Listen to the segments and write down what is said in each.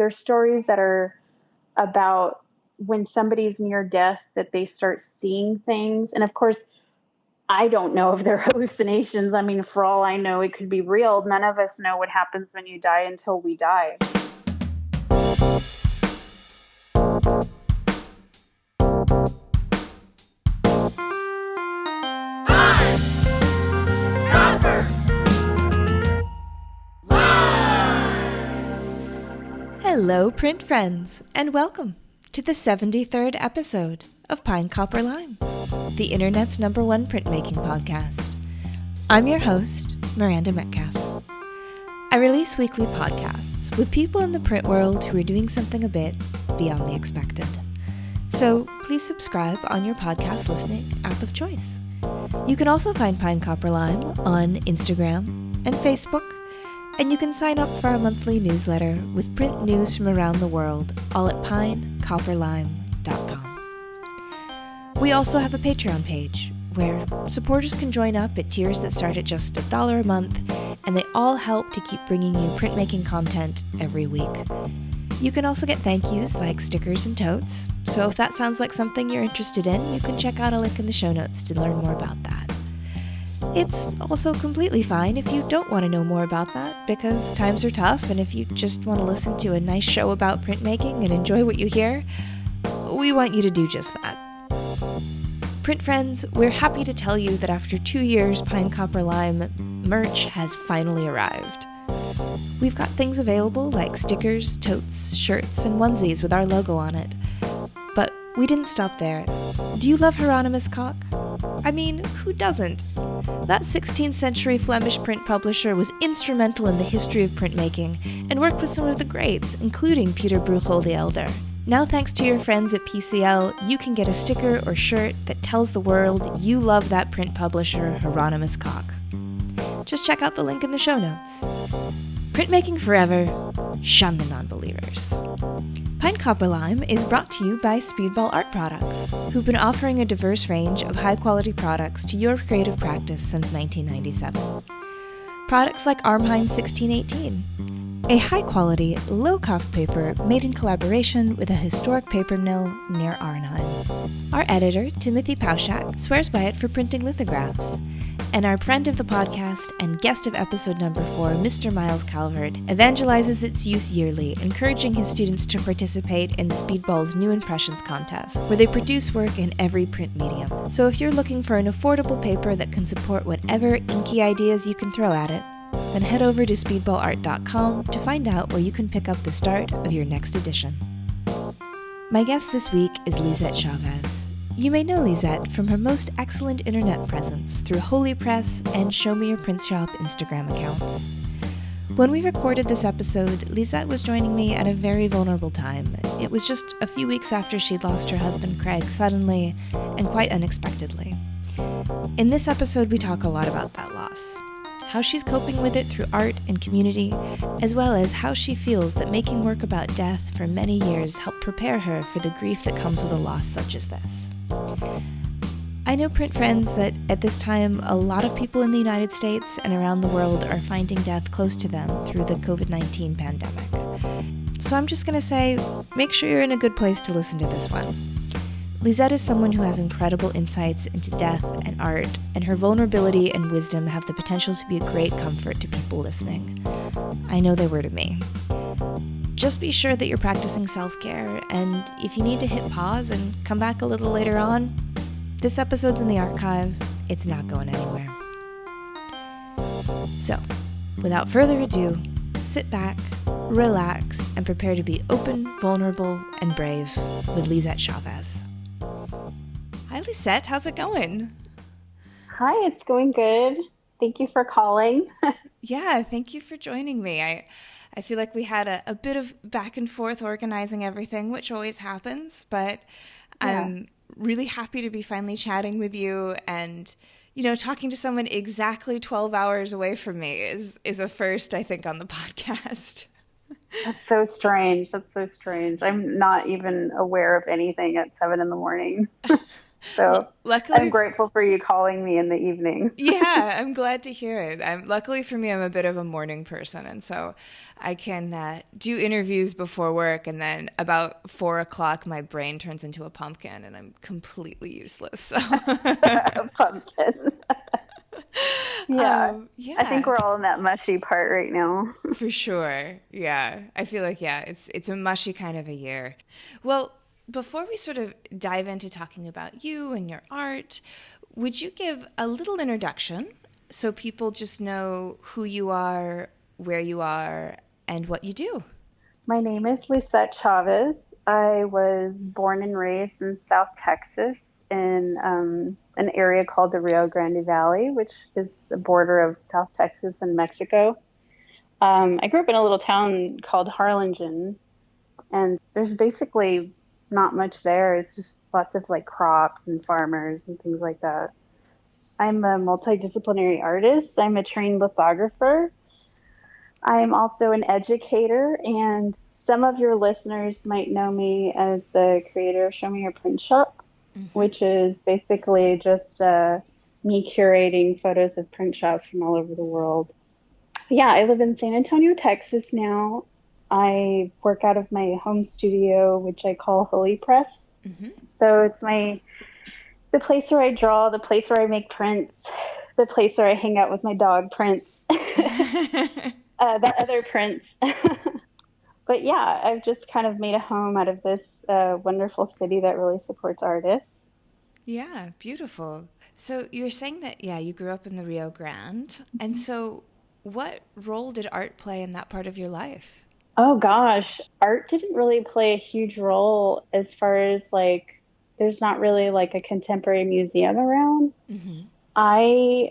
There's stories that are about when somebody's near death that they start seeing things. And of course, I don't know if they're hallucinations. I mean, for all I know, it could be real. None of us know what happens when you die until we die. Hello, print friends, and welcome to the 73rd episode of Pine Copper Lime, the internet's #1 printmaking podcast. I'm your host, Miranda Metcalf. I release weekly podcasts with people in the print world who are doing something a bit beyond the expected. So please subscribe on your podcast listening app of choice. You can also find Pine Copper Lime on Instagram and Facebook, and you can sign up for our monthly newsletter with print news from around the world, all at pinecopperlime.com. We also have a Patreon page where supporters can join up at tiers that start at just $1 a month, and they all help to keep bringing you printmaking content every week. You can also get thank yous like stickers and totes, so if that sounds like something you're interested in, you can check out a link in the show notes to learn more about that. It's also completely fine if you don't want to know more about that, because times are tough, and if you just want to listen to a nice show about printmaking and enjoy what you hear, we want you to do just that. Print friends, we're happy to tell you that after 2 years, Pine Copper Lime merch has finally arrived. We've got things available like stickers, totes, shirts, and onesies with our logo on it. But we didn't stop there. Do you love Hieronymus Cock? I mean, who doesn't? That 16th century Flemish print publisher was instrumental in the history of printmaking and worked with some of the greats, including Peter Bruegel the Elder. Now, thanks to your friends at PCL, you can get a sticker or shirt that tells the world you love that print publisher, Hieronymus Cock. Just check out the link in the show notes. Printmaking forever, shun the non-believers. Pine Copper Lime is brought to you by Speedball Art Products, who've been offering a diverse range of high-quality products to your creative practice since 1997. Products like Armheim 1618, a high-quality, low-cost paper made in collaboration with a historic paper mill near Arnhem. Our editor, Timothy Pauschak, swears by it for printing lithographs. And our friend of the podcast and guest of episode number 4, Mr. Miles Calvert, evangelizes its use yearly, encouraging his students to participate in Speedball's New Impressions contest, where they produce work in every print medium. So if you're looking for an affordable paper that can support whatever inky ideas you can throw at it, then head over to speedballart.com to find out where you can pick up the start of your next edition. My guest this week is Lisette Chavez. You may know Lisette from her most excellent internet presence through Holy Press and Show Me Your Print Shop Instagram accounts. When we recorded this episode, Lisette was joining me at a very vulnerable time. It was just a few weeks after she'd lost her husband Craig suddenly and quite unexpectedly. In this episode, we talk a lot about that loss, how she's coping with it through art and community, as well as how she feels that making work about death for many years helped prepare her for the grief that comes with a loss such as this. I know, print friends, that at this time, a lot of people in the United States and around the world are finding death close to them through the COVID-19 pandemic. So I'm just going to say, make sure you're in a good place to listen to this one. Lisette is someone who has incredible insights into death and art, and her vulnerability and wisdom have the potential to be a great comfort to people listening. I know they were to me. Just be sure that you're practicing self-care, and if you need to hit pause and come back a little later on, this episode's in the archive. It's not going anywhere. So, without further ado, sit back, relax, and prepare to be open, vulnerable, and brave with Lisette Chavez. Hi, Lisette. How's it going? Hi, it's going good. Thank you for calling. Yeah, thank you for joining me. I feel like we had a bit of back and forth organizing everything, which always happens, but I'm really happy to be finally chatting with you, and, you know, talking to someone exactly 12 hours away from me is a first, I think, on the podcast. That's so strange. I'm not even aware of anything at 7 in the morning. So I'm Luckily, grateful for you calling me in the evenings. yeah, I'm glad to hear it. Luckily for me, I'm a bit of a morning person, and so I can do interviews before work, and then about 4 o'clock, my brain turns into a pumpkin, and I'm completely useless. So, Pumpkin. Yeah. I think yeah, we're all in that mushy part right now. for sure. Yeah, I feel like it's a mushy kind of a year. Well, before we sort of dive into talking about you and your art, would you give a little introduction so people just know who you are, where you are, and what you do? My name is Lisette Chavez. I was born and raised in South Texas in an area called the Rio Grande Valley, which is the border of South Texas and Mexico. I grew up in a little town called Harlingen, and there's basically not much there. It's just lots of like crops and farmers and things like that. I'm a multidisciplinary artist. I'm a trained lithographer. I'm also an educator, and some of your listeners might know me as the creator of Show Me Your Print Shop, Hmm. which is basically just me curating photos of print shops from all over the world. Yeah, I live in San Antonio, Texas now. I work out of my home studio, which I call Holy Press. Hmm. So it's the place where I draw, the place where I make prints, the place where I hang out with my dog Prince, that other Prince. But yeah, I've just kind of made a home out of this wonderful city that really supports artists. Yeah, beautiful. So you're saying that, yeah, you grew up in the Rio Grande. And so what role did art play in that part of your life? Oh gosh, art didn't really play a huge role as far as like, there's not really like a contemporary museum around. Hmm. I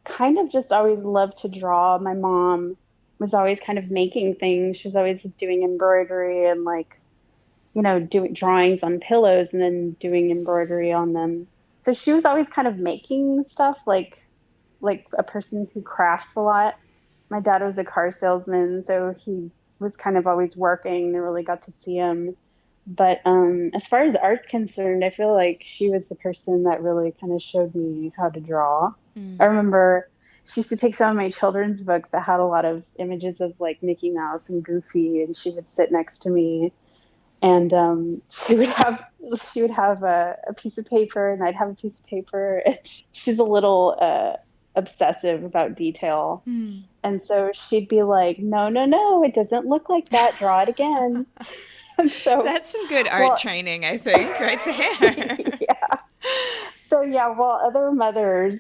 kind of just always loved to draw. My mom was always kind of making things. She was always doing embroidery and like, doing drawings on pillows and then doing embroidery on them. So she was always kind of making stuff like a person who crafts a lot. My dad was a car salesman, so he was kind of always working. Never really got to see him. But as far as art's concerned, I feel like she was the person that really kind of showed me how to draw. I Mm. remember she used to take some of my children's books that had a lot of images of like Mickey Mouse and Goofy, and she would sit next to me and she would have a piece of paper and I'd have a piece of paper. And she's a little obsessive about detail, Mm. and so she'd be like, no, no, no, it doesn't look like that, draw it again. And so, That's some good art well, training, I think, right there. yeah, so yeah, while other mothers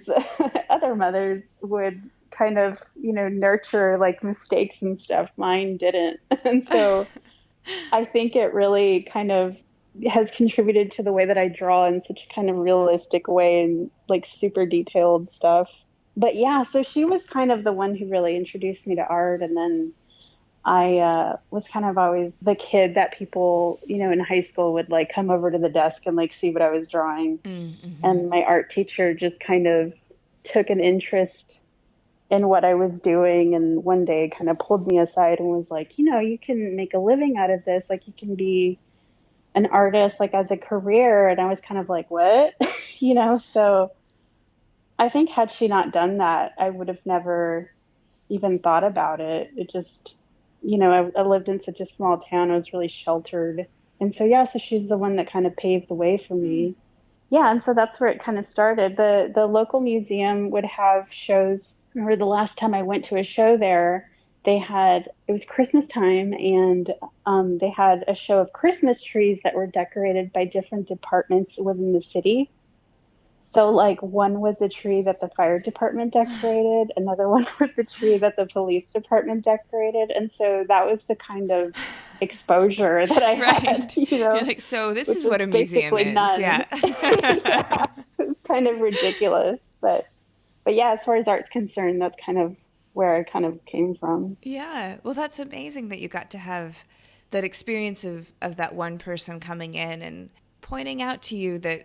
would kind of nurture like mistakes and stuff, mine didn't. And so I think it really kind of has contributed to the way that I draw in such a kind of realistic way and like super detailed stuff. But yeah, so she was kind of the one who really introduced me to art. And then I was kind of always the kid that people, in high school would like come over to the desk and like see what I was drawing. Mm-hmm. And my art teacher just kind of took an interest in what I was doing, and one day kind of pulled me aside and was like, you can make a living out of this. Like you can be an artist like as a career. And I was kind of like, what? So I think had she not done that, I would have never even thought about it. It just, I lived in such a small town. I was really sheltered. And so, yeah, so she's the one that kind of paved the way for Mm. me. Yeah, and so that's where it kind of started. The local museum would have shows. I remember the last time I went to a show there, it was Christmas time, and they had a show of Christmas trees that were decorated by different departments within the city. So like one was a tree that the fire department decorated, another one was a tree that the police department decorated, and so that was the kind of exposure that I had, Right. You're like, so this which is was what a museum basically is. none. Yeah. Yeah, it was kind of ridiculous, but yeah, as far as art's concerned, that's kind of where I kind of came from. Yeah. Well, that's amazing that you got to have that experience of that one person coming in and pointing out to you that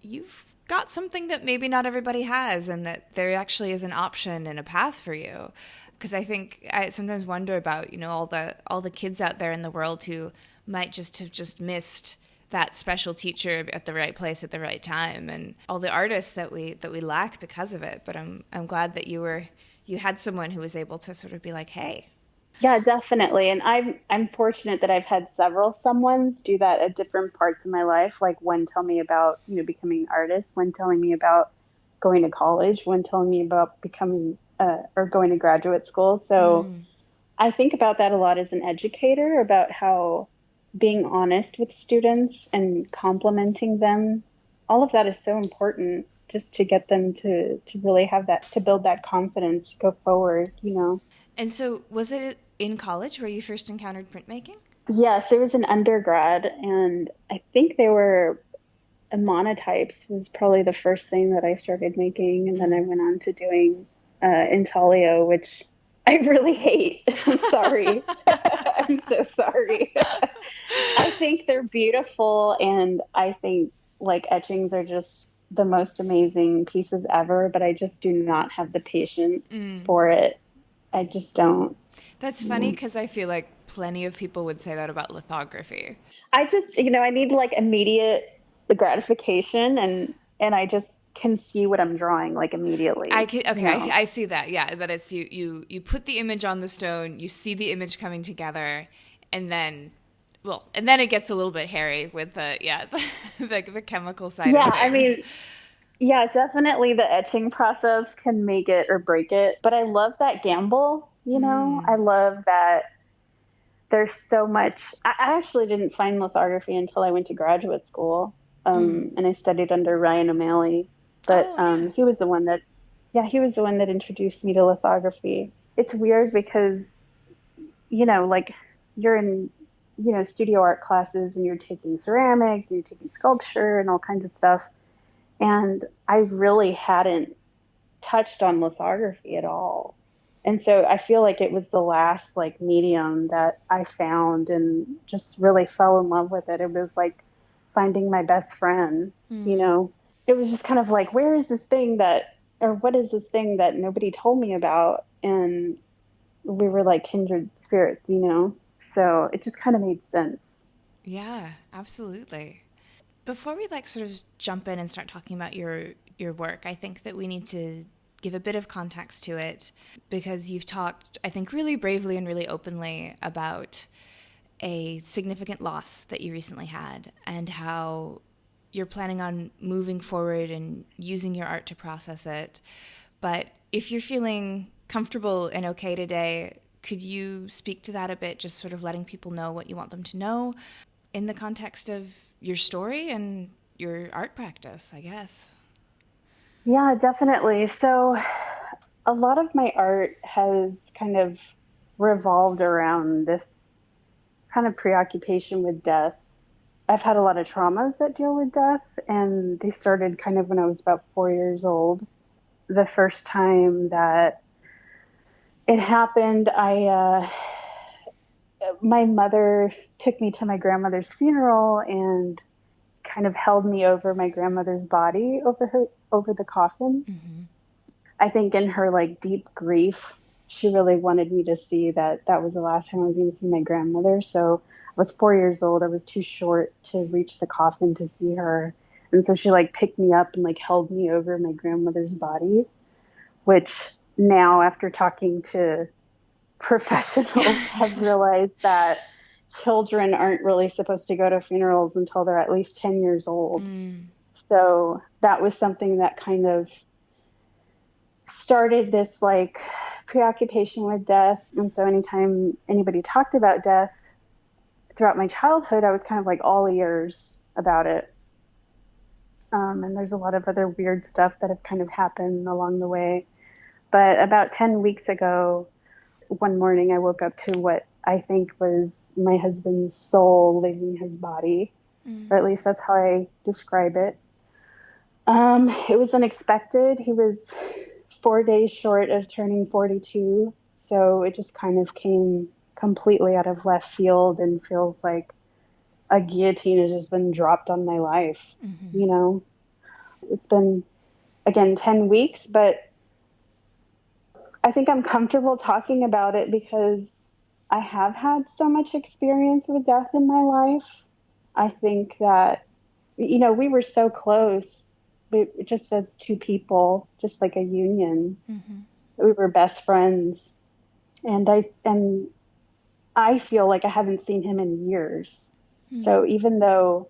you've got something that maybe not everybody has and that there actually is an option and a path for you. Because I think I sometimes wonder about, all the kids out there in the world who might just have just missed that special teacher at the right place at the right time, and all the artists that we lack because of it. But I'm glad that you had someone who was able to sort of be like, hey. Yeah, definitely. And I'm fortunate that I've had several someones do that at different parts of my life. Like one tell me about, becoming an artist, one telling me about going to college, one telling me about becoming or going to graduate school. So I think about that a lot as an educator, about how being honest with students and complimenting them, all of that is so important just to get them to really have that, to build that confidence to go forward. And so was it in college where you first encountered printmaking? Yes, it was an undergrad, and I think they were monotypes was probably the first thing that I started making, and then I went on to doing intaglio, which I really hate. I'm sorry. I'm so sorry. I think they're beautiful, and I think like etchings are just the most amazing pieces ever, but I just do not have the patience for it. I just don't. That's funny Yeah. because I feel like plenty of people would say that about lithography. I just, I need like immediate gratification, and I just can see what I'm drawing like I immediately, can, you okay, know. I see that. Yeah, that it's you put the image on the stone, you see the image coming together, and then and then it gets a little bit hairy with the chemical side of Yeah, I things. mean, yeah, definitely the etching process can make it or break it, but I love that gamble. I love that there's so much. I actually didn't find lithography until I went to graduate school, and I studied under Ryan O'Malley. But Oh yeah. he was the one that introduced me to lithography. It's weird because, like you're in, studio art classes and you're taking ceramics and you're taking sculpture and all kinds of stuff. And I really hadn't touched on lithography at all. And so I feel like it was the last like medium that I found and just really fell in love with it. It was like finding my best friend, you know. It was just kind of like, where is this thing that, or what is this thing that nobody told me about? And we were like kindred spirits. So it just kind of made sense. Yeah, absolutely. Before we sort of jump in and start talking about your work, I think that we need to give a bit of context to it because you've talked, I think, really bravely and really openly about a significant loss that you recently had and how you're planning on moving forward and using your art to process it. But if you're feeling comfortable and okay today, could you speak to that a bit, just sort of letting people know what you want them to know in the context of your story and your art practice, I guess? Yeah, definitely. So a lot of my art has kind of revolved around this kind of preoccupation with death. I've had a lot of traumas that deal with death, and they started kind of when I was about 4 years old. The first time that it happened, my mother took me to my grandmother's funeral and kind of held me over my grandmother's body over the coffin. I think in her like deep grief, she really wanted me to see that that was the last time I was going to see my grandmother. So I was 4 years old. I was too short to reach the coffin to see her. And so she like picked me up and like held me over my grandmother's body, which now after talking to professionals have realized that children aren't really supposed to go to funerals until they're at least 10 years old. So that was something that kind of started this like preoccupation with death. And so anytime anybody talked about death throughout my childhood, I was kind of like all ears about it. And there's a lot of other weird stuff that have kind of happened along the way. But about 10 weeks ago, one morning I woke up to what I think was my husband's soul leaving his body, or at least that's how I describe it. It was unexpected. He was 4 days short of turning 42. So it just kind of came completely out of left field and feels like a guillotine has just been dropped on my life. You know, it's been, again, 10 weeks, but I think I'm comfortable talking about it because I have had so much experience with death in my life. I think that, we were so close, just as two people, just like a union. We were best friends. And I feel like I haven't seen him in years. So even though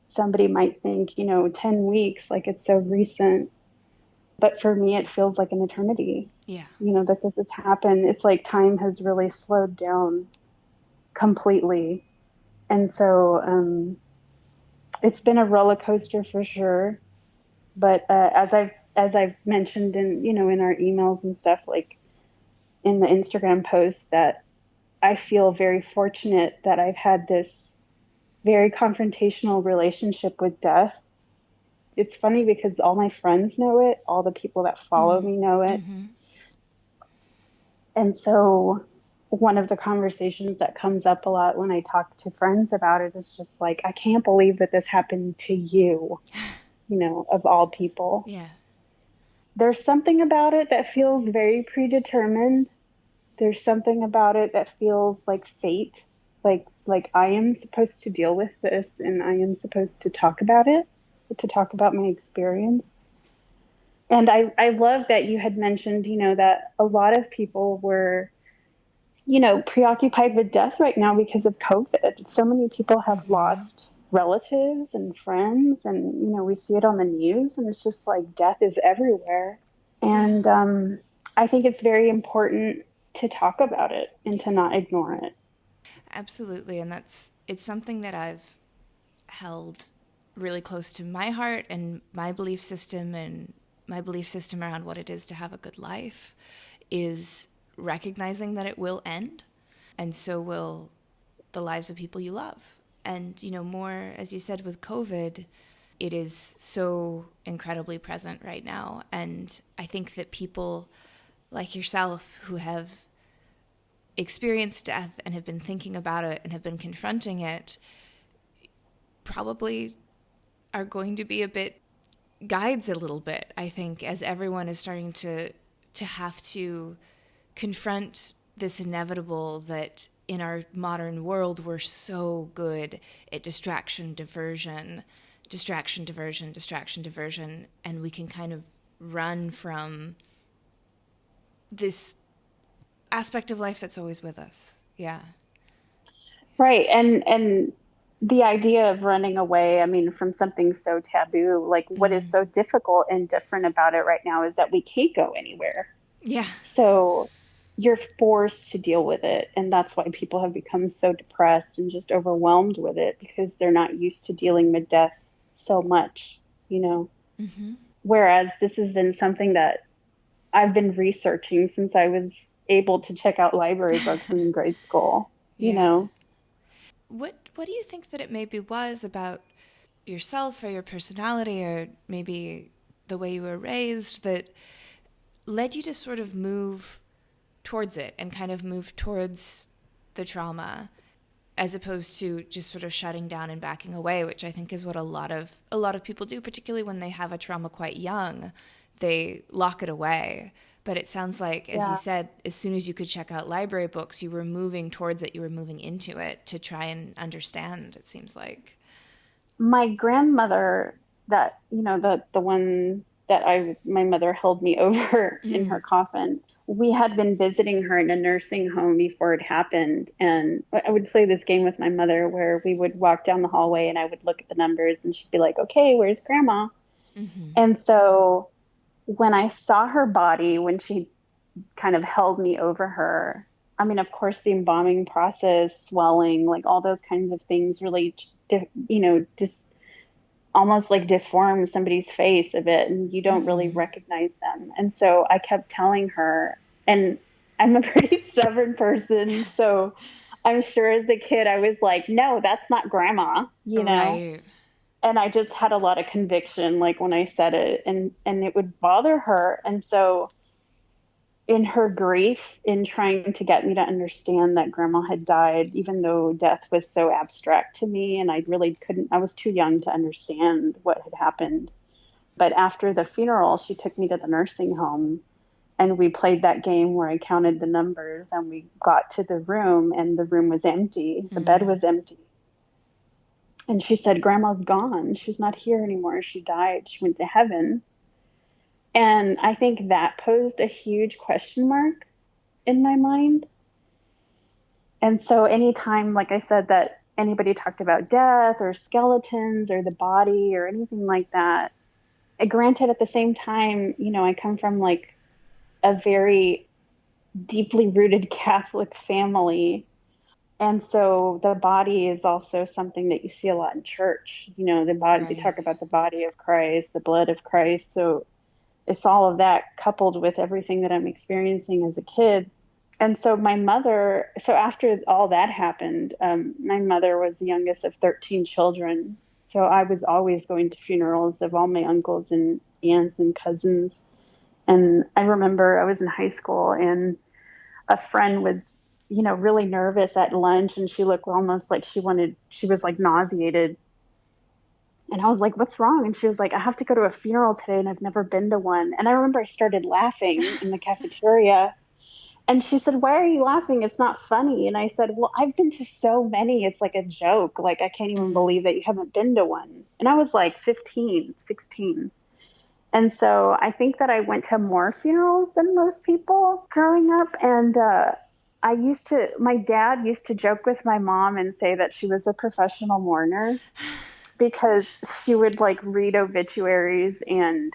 somebody might think, 10 weeks, like it's so recent, but for me, it feels like an eternity, Yeah. that this has happened. It's like time has really slowed down completely. And so it's been a roller coaster for sure. But as I've mentioned in, in our emails and stuff, like in the Instagram posts, that I feel very fortunate that I've had this very confrontational relationship with death. It's funny because all my friends know it, all the people that follow me know it. And so one of the conversations that comes up a lot when I talk to friends about it is just like, I can't believe that this happened to you, of all people. Yeah. There's something about it that feels very predetermined. There's something about it that feels like fate, like I am supposed to deal with this and I am supposed to talk about it, to talk about my experience. And I love that you had mentioned, that a lot of people were, preoccupied with death right now because of COVID. So many people have lost relatives and friends, and, we see it on the news, and it's just like death is everywhere. Yeah. And I think it's very important to talk about it and to not ignore it. Absolutely. And it's something that I've held really close to my heart and my belief system, and my belief system around what it is to have a good life is recognizing that it will end, and so will the lives of people you love. And, more, as you said, with COVID, it is so incredibly present right now. And I think that people like yourself who have experienced death and have been thinking about it and have been confronting it probably are going to be a bit guides a little bit, I think, as everyone is starting to have to confront this inevitable that in our modern world we're so good at distraction, diversion, and we can kind of run from this aspect of life that's always with us. Yeah. Right. And the idea of running away, I mean, from something so taboo, like what is so difficult and different about it right now is that we can't go anywhere. Yeah. So you're forced to deal with it. And that's why people have become so depressed and just overwhelmed with it, because they're not used to dealing with death so much, you know. Whereas this has been something that I've been researching since I was able to check out library books in grade school, you Yeah. know. What do you think that it maybe was about yourself or your personality or maybe the way you were raised that led you to sort of move towards it and kind of move towards the trauma as opposed to just sort of shutting down and backing away, which I think is what a lot of people do, particularly when they have a trauma quite young. They lock it away. But it sounds like, as you Yeah. said, as soon as you could check out library books, you were moving towards it, you were moving into it to try and understand, it seems like. My grandmother, that, the one that my mother held me over in her coffin, we had been visiting her in a nursing home before it happened. And I would play this game with my mother where we would walk down the hallway and I would look at the numbers and she'd be like, okay, where's grandma? And so when I saw her body, when she kind of held me over her, I mean, of course, the embalming process, swelling, like all those kinds of things really, just almost like deform somebody's face a bit and you don't really recognize them. And so I kept telling her, and I'm a pretty stubborn person. So I'm sure as a kid, I was like, no, that's not grandma, Right. And I just had a lot of conviction, like when I said it, and it would bother her. And so in her grief, in trying to get me to understand that grandma had died, even though death was so abstract to me and I really couldn't, I was too young to understand what had happened. But after the funeral, she took me to the nursing home and we played that game where I counted the numbers and we got to the room and the room was empty. The bed was empty. And she said, Grandma's gone. She's not here anymore. She died. She went to heaven. And I think that posed a huge question mark in my mind. And so anytime, like I said, that anybody talked about death or skeletons or the body or anything like that, granted, at the same time, I come from like a very deeply rooted Catholic family. And so the body is also something that you see a lot in church. The body, they Right. talk about the body of Christ, the blood of Christ. So it's all of that coupled with everything that I'm experiencing as a kid. And so my mother, so after all that happened, my mother was the youngest of 13 children. So I was always going to funerals of all my uncles and aunts and cousins. And I remember I was in high school and a friend was, really nervous at lunch and she looked almost like she was like nauseated. And I was like, what's wrong? And she was like, I have to go to a funeral today and I've never been to one. And I remember I started laughing in the cafeteria. And she said, why are you laughing? It's not funny. And I said, well, I've been to so many. It's like a joke. Like, I can't even Mm. believe that you haven't been to one. And I was like 15, 16. And so I think that I went to more funerals than most people growing up. And my dad used to joke with my mom and say that she was a professional mourner because she would like read obituaries and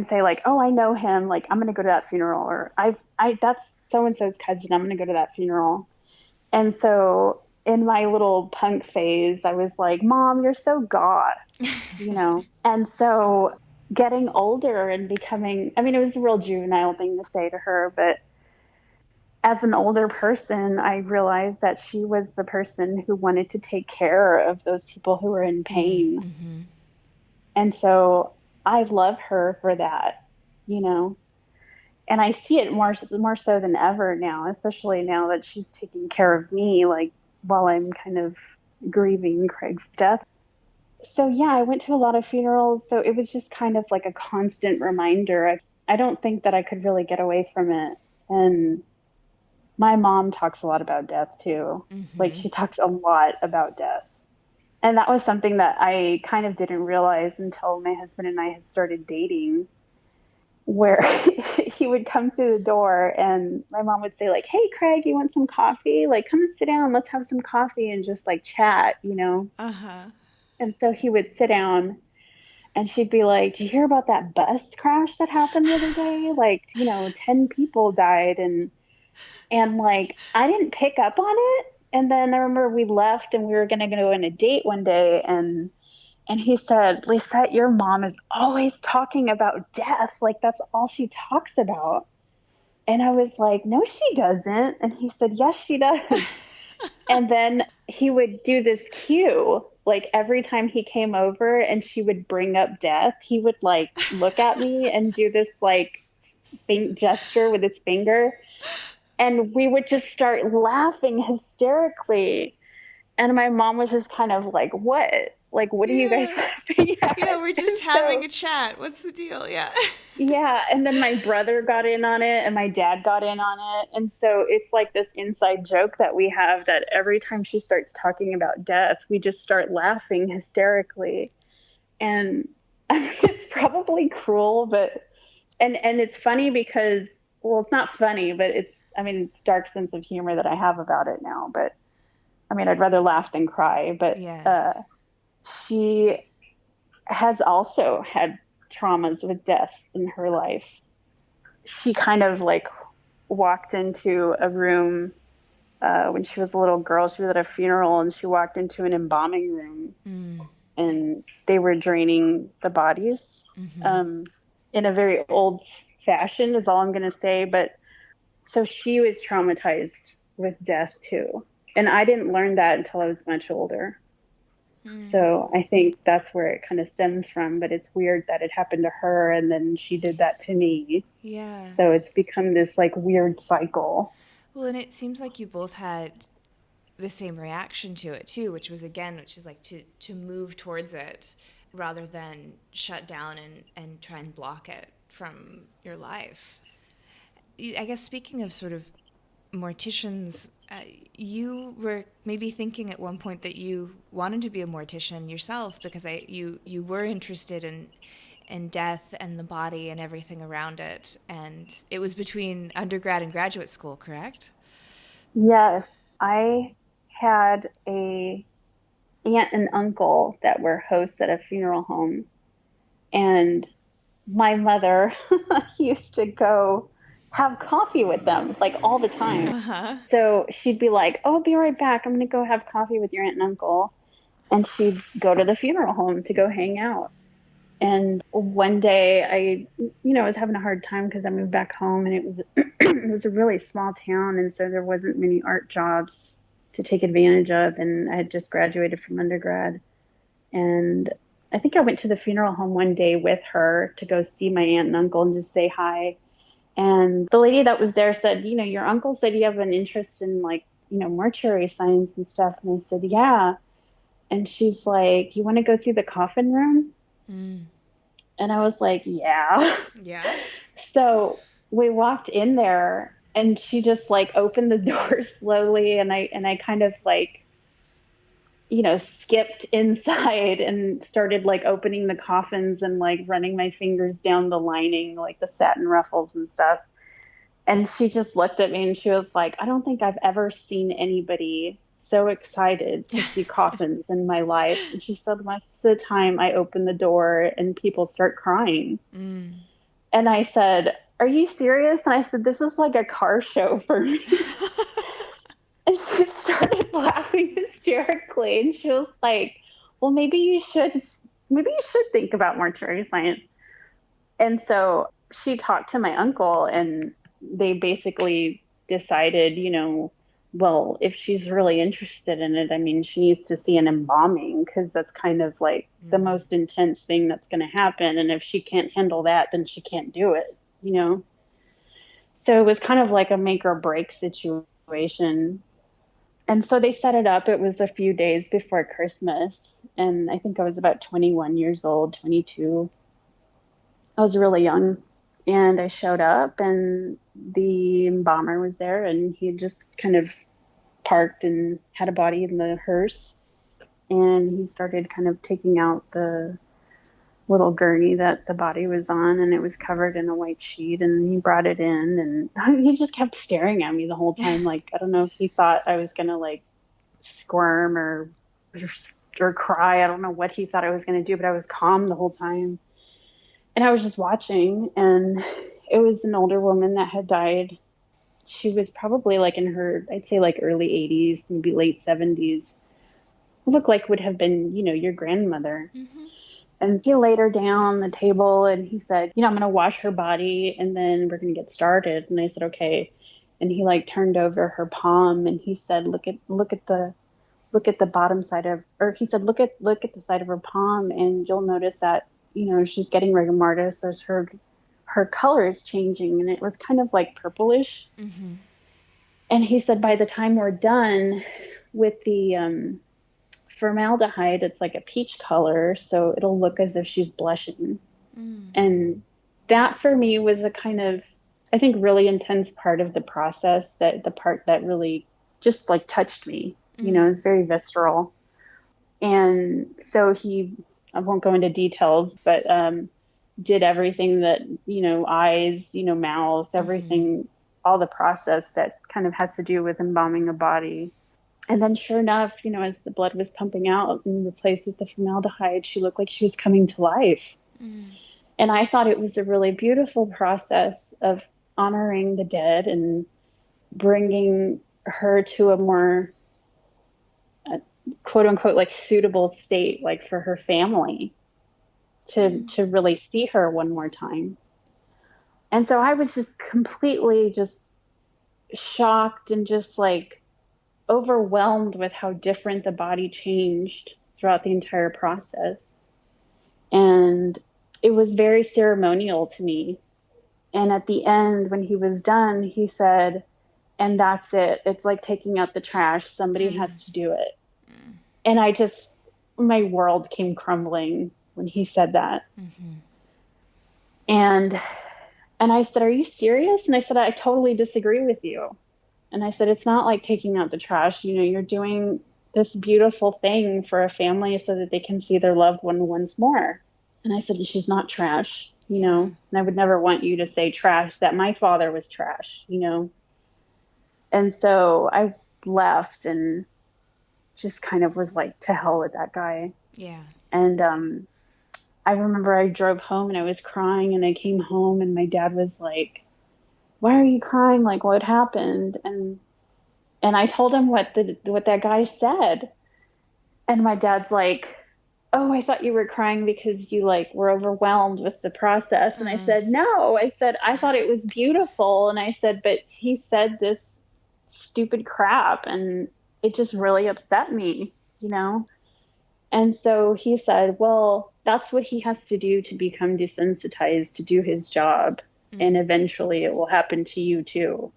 say like, "Oh, I know him. Like, I'm going to go to that funeral," or I that's so and so's cousin. I'm going to go to that funeral. And so in my little punk phase, I was like, "Mom, you're so goth." And so getting older and becoming, I mean, it was a real juvenile thing to say to her, but as an older person, I realized that she was the person who wanted to take care of those people who were in Mm. pain. Mm-hmm. And so I love her for that, you know. And I see it more so than ever now, especially now that she's taking care of me, like while I'm kind of grieving Craig's death. So yeah, I went to a lot of funerals. So it was just kind of like a constant reminder. I don't think that I could really get away from it. And my mom talks a lot about death too. Like Mm-hmm. she talks a lot about death. And that was something that I kind of didn't realize until my husband and I had started dating, where he would come through the door and my mom would say like, "Hey Craig, you want some coffee? Like come and sit down, let's have some coffee and just like chat." Uh-huh. And so he would sit down and she'd be like, "Do you hear about that bus crash that happened the other day? Like, 10 people died." And like I didn't pick up on it. And then I remember we left and we were gonna go on a date one day and he said, "Lisette, your mom is always talking about death. Like that's all she talks about." And I was like, "No, she doesn't." And he said, "Yes, she does." And then he would do this cue. Like every time he came over and she would bring up death, he would like look at me and do this like gesture with his finger. And we would just start laughing hysterically. And my mom was just kind of like, "What? Like, what are you guys Yeah. laughing Yeah, at?" we're And just having so a chat. What's the deal? Yeah. yeah, and then my brother got in on it and my dad got in on it. And so it's like this inside joke that we have that every time she starts talking about death, we just start laughing hysterically. And I mean, it's probably cruel, but and it's funny because well, it's not funny, but I mean, it's dark sense of humor that I have about it now, but I mean, I'd rather laugh than cry, but Yeah. she has also had traumas with death in her life. She kind of like walked into a room when she was a little girl. She was at a funeral and she walked into an embalming room Mm. and they were draining the bodies Mm-hmm. um, in a very old fashion, is all I'm going to say. But so she was traumatized with death too. And I didn't learn that until I was much older. Mm. So I think that's where it kind of stems from. But it's weird that it happened to her and then she did that to me. Yeah. So it's become this like weird cycle. Well, and it seems like you both had the same reaction to it too, which is like to move towards it rather than shut down and try and block it from your life. I guess speaking of sort of morticians, you were maybe thinking at one point that you wanted to be a mortician yourself because you were interested in death and the body and everything around it. And it was between undergrad and graduate school, correct? Yes, I had a aunt and uncle that were hosts at a funeral home, and my mother used to go have coffee with them like all the time. Uh-huh. So she'd be like, "Oh, I'll be right back. I'm going to go have coffee with your aunt and uncle." And she'd go to the funeral home to go hang out. And one day I was having a hard time because I moved back home and it was it was a really small town, and so there wasn't many art jobs to take advantage of, and I had just graduated from undergrad. And I think I went to the funeral home one day with her to go see my aunt and uncle and just say hi. And the lady that was there said, "Your uncle said you have an interest in like, mortuary science and stuff." And I said, "Yeah." And she's like, "You want to go through the coffin room?" Mm. And I was like, "Yeah." Yeah. So we walked in there and she just like opened the door slowly, and I kind of like, skipped inside and started like opening the coffins and like running my fingers down the lining, like the satin ruffles and stuff. And she just looked at me and she was like, "I don't think I've ever seen anybody so excited to see coffins in my life." And she said, "Most of the time I open the door and people start crying." Mm. And I said, "Are you serious?" And I said, "This is like a car show for me." And she started laughing hysterically. And she was like, "Well, maybe you should think about mortuary science." And so she talked to my uncle, and they basically decided, well, if she's really interested in it, I mean, she needs to see an embalming because that's kind of like the Mm. most intense thing that's going to happen. And if she can't handle that, then she can't do it. So it was kind of like a make or break situation. And so they set it up. It was a few days before Christmas. And I think I was about 21 years old, 22. I was really young. And I showed up, and the embalmer was there, and he had just kind of parked and had a body in the hearse. And he started kind of taking out the little gurney that the body was on, and it was covered in a white sheet. And he brought it in, and he just kept staring at me the whole time. Like, I don't know if he thought I was going to like squirm or cry. I don't know what he thought I was going to do, but I was calm the whole time. And I was just watching, and it was an older woman that had died. She was probably like in her, I'd say like early 80s, maybe late 70s. Looked like would have been, your grandmother. Mm-hmm. And he laid her down on the table and he said, "I'm going to wash her body and then we're going to get started." And I said, "Okay." And he like turned over her palm and he said, "Look at the bottom side of," or he said, "Look at the side of her palm and you'll notice that, she's getting rigor mortis as her color is changing." And it was kind of like purplish. Mm-hmm. And he said, "By the time we're done with the formaldehyde, it's like a peach color, so it'll look as if she's blushing." Mm. And that for me was a kind of, I think, really intense part of the process, that the part that really just like touched me. Mm. It's very visceral. And so I won't go into details, but did everything that, eyes, mouth, Mm-hmm. everything, all the process that kind of has to do with embalming a body. And then sure enough, as the blood was pumping out and replaced with the formaldehyde, she looked like she was coming to life. Mm. And I thought it was a really beautiful process of honoring the dead and bringing her to a more uh, quote unquote like suitable state, like for her family Mm. to really see her one more time. And so I was just completely just shocked and just like overwhelmed with how different the body changed throughout the entire process. And it was very ceremonial to me. And at the end, when he was done, he said, "And that's it. It's like taking out the trash. Somebody Mm. has to do it." Mm. And my world came crumbling when he said that. Mm-hmm. And I said, "Are you serious?" And I said, "I totally disagree with you." And I said, it's not like taking out the trash. You know, you're doing this beautiful thing for a family so that they can see their loved one once more. And I said, she's not trash, you Yeah. know, and I would never want you to say trash, that my father was trash, you know. And so I left and just kind of was like, to hell with that guy. Yeah. And I remember I drove home and I was crying and I came home and my dad was like, why are you crying? Like, what happened? And I told him what that guy said. And my dad's like, oh, I thought you were crying because you like were overwhelmed with the process. And I Mm. said, no, I said, I thought it was beautiful. And I said, but he said this stupid crap and it just really upset me, you know? And so he said, well, that's what he has to do to become desensitized to do his job. And Mm. eventually it will happen to you too.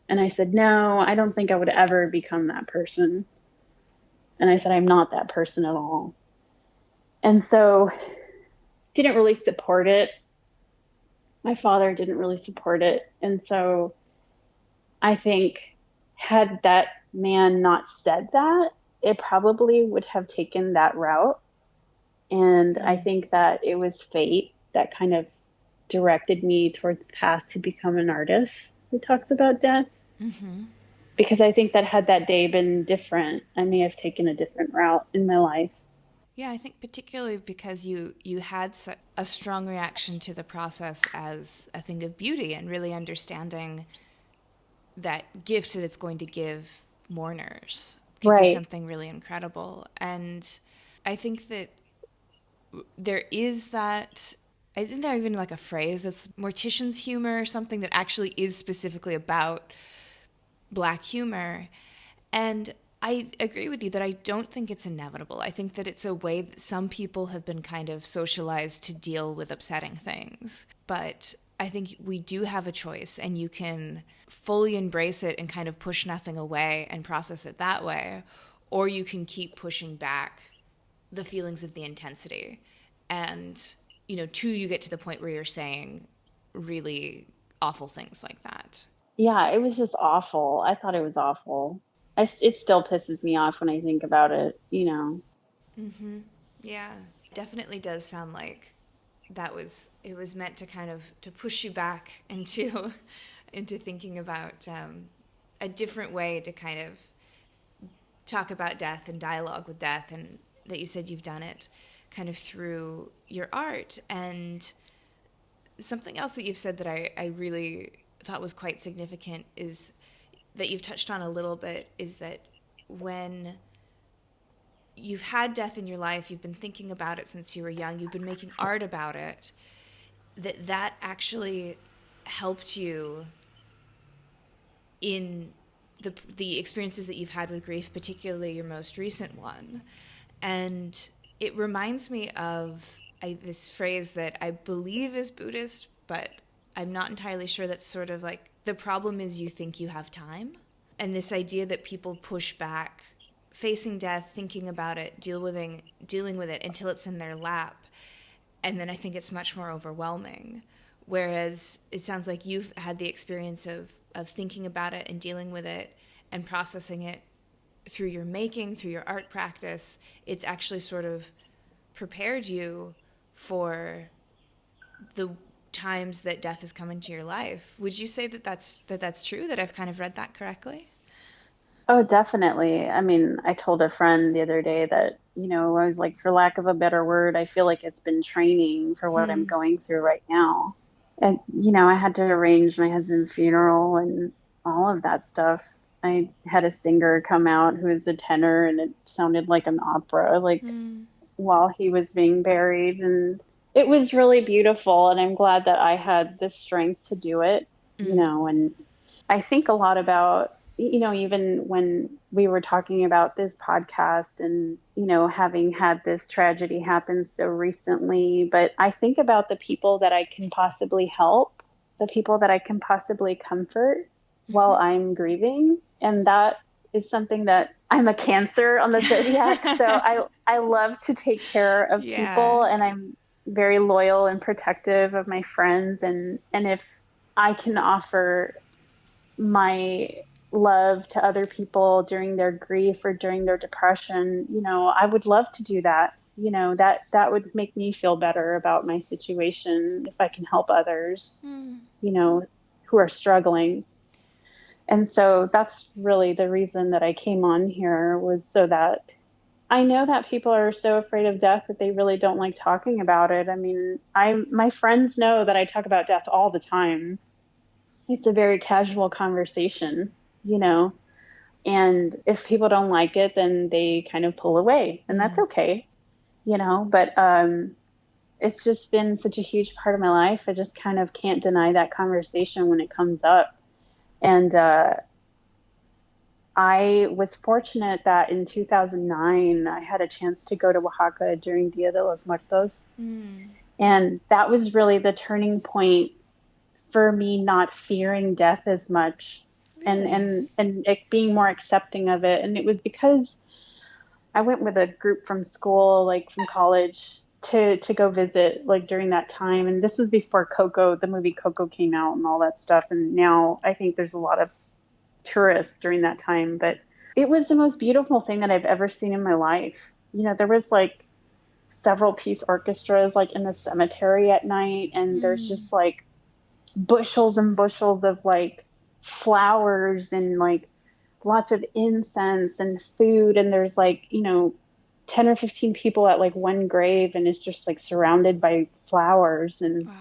And I said, no, I don't think I would ever become that person. And I said, I'm not that person at all. And so didn't really support it. My father didn't really support it. And so I think had that man not said that, it probably would have taken that route. And I Mm. think that it was fate that kind of directed me towards the path to become an artist who talks about death. Mm-hmm. Because I think that had that day been different, I may have taken a different route in my life. Yeah, I think particularly because you had a strong reaction to the process as a thing of beauty and really understanding that gift that it's going to give mourners could be Right. something really incredible. And I think that there is that. Isn't there even like a phrase that's Morticians Humor or something that actually is specifically about Black humor? And I agree with you that I don't think it's inevitable. I think that it's a way that some people have been kind of socialized to deal with upsetting things. But I think we do have a choice, and you can fully embrace it and kind of push nothing away and process it that way, or you can keep pushing back the feelings of the intensity. And, you know, two, you get to the point where you're saying really awful things like that. Yeah, it was just awful. I thought it was awful. It still pisses me off when I think about it, you know. Mm-hmm. Yeah, definitely does sound like that was it was meant to kind of to push you back into into thinking about a different way to kind of talk about death and dialogue with death, and that you said you've done it kind of through your art. And something else that you've said that I really thought was quite significant is that you've touched on a little bit, is that when you've had death in your life, you've been thinking about it since you were young, you've been making art about it, that actually helped you in the experiences that you've had with grief, particularly your most recent one. And it reminds me of this phrase that I believe is Buddhist, but I'm not entirely sure. That's sort of like, the problem is you think you have time. And this idea that people push back facing death, thinking about it, dealing with it until it's in their lap, and then I think it's much more overwhelming. Whereas it sounds like you've had the experience of thinking about it and dealing with it and processing it through your making, through your art practice. It's actually sort of prepared you for the times that death has come into your life. Would you say that that's true, that I've kind of read that correctly? Oh, definitely. I mean, I told a friend the other day that, you know, I was like, for lack of a better word, I feel like it's been training for what I'm Hmm. going through right now. And, you know, I had to arrange my husband's funeral and all of that stuff. I had a singer come out who is a tenor and it sounded like an opera, like Hmm. while he was being buried. And it was really beautiful. And I'm glad that I had the strength to do it, you Mm. know, and I think a lot about, you know, even when we were talking about this podcast and, you know, having had this tragedy happen so recently, but I think about the people that I can possibly help, the people that I can possibly comfort while Mm-hmm. I'm grieving. And that is something that I'm a Cancer on the zodiac. So I love to take care of Yeah. people and I'm very loyal and protective of my friends. And if I can offer my love to other people during their grief or during their depression, I would love to do that. That would make me feel better about my situation if I can help others, Mm. you know, who are struggling. And so that's really the reason that I came on here, was so that I know that people are so afraid of death that they really don't like talking about it. I mean, my friends know that I talk about death all the time. It's a very casual conversation, you know. And if people don't like it, then they kind of pull away, and that's Mm. okay, But it's just been such a huge part of my life. I just kind of can't deny that conversation when it comes up. And I was fortunate that in 2009, I had a chance to go to Oaxaca during Dia de los Muertos. Mm. And that was really the turning point for me not fearing death as much, and Really? and it being more accepting of it. And it was because I went with a group from school, like from college, to go visit like during that time. And this was before Coco, the movie Coco came out and all that stuff. And now I think there's a lot of tourists during that time, but it was the most beautiful thing that I've ever seen in my life. There was like several piece orchestras like in the cemetery at night, and there's Mm. just like bushels and bushels of like flowers and like lots of incense and food, and there's like 10 or 15 people at like one grave, and it's just like surrounded by flowers, and Wow.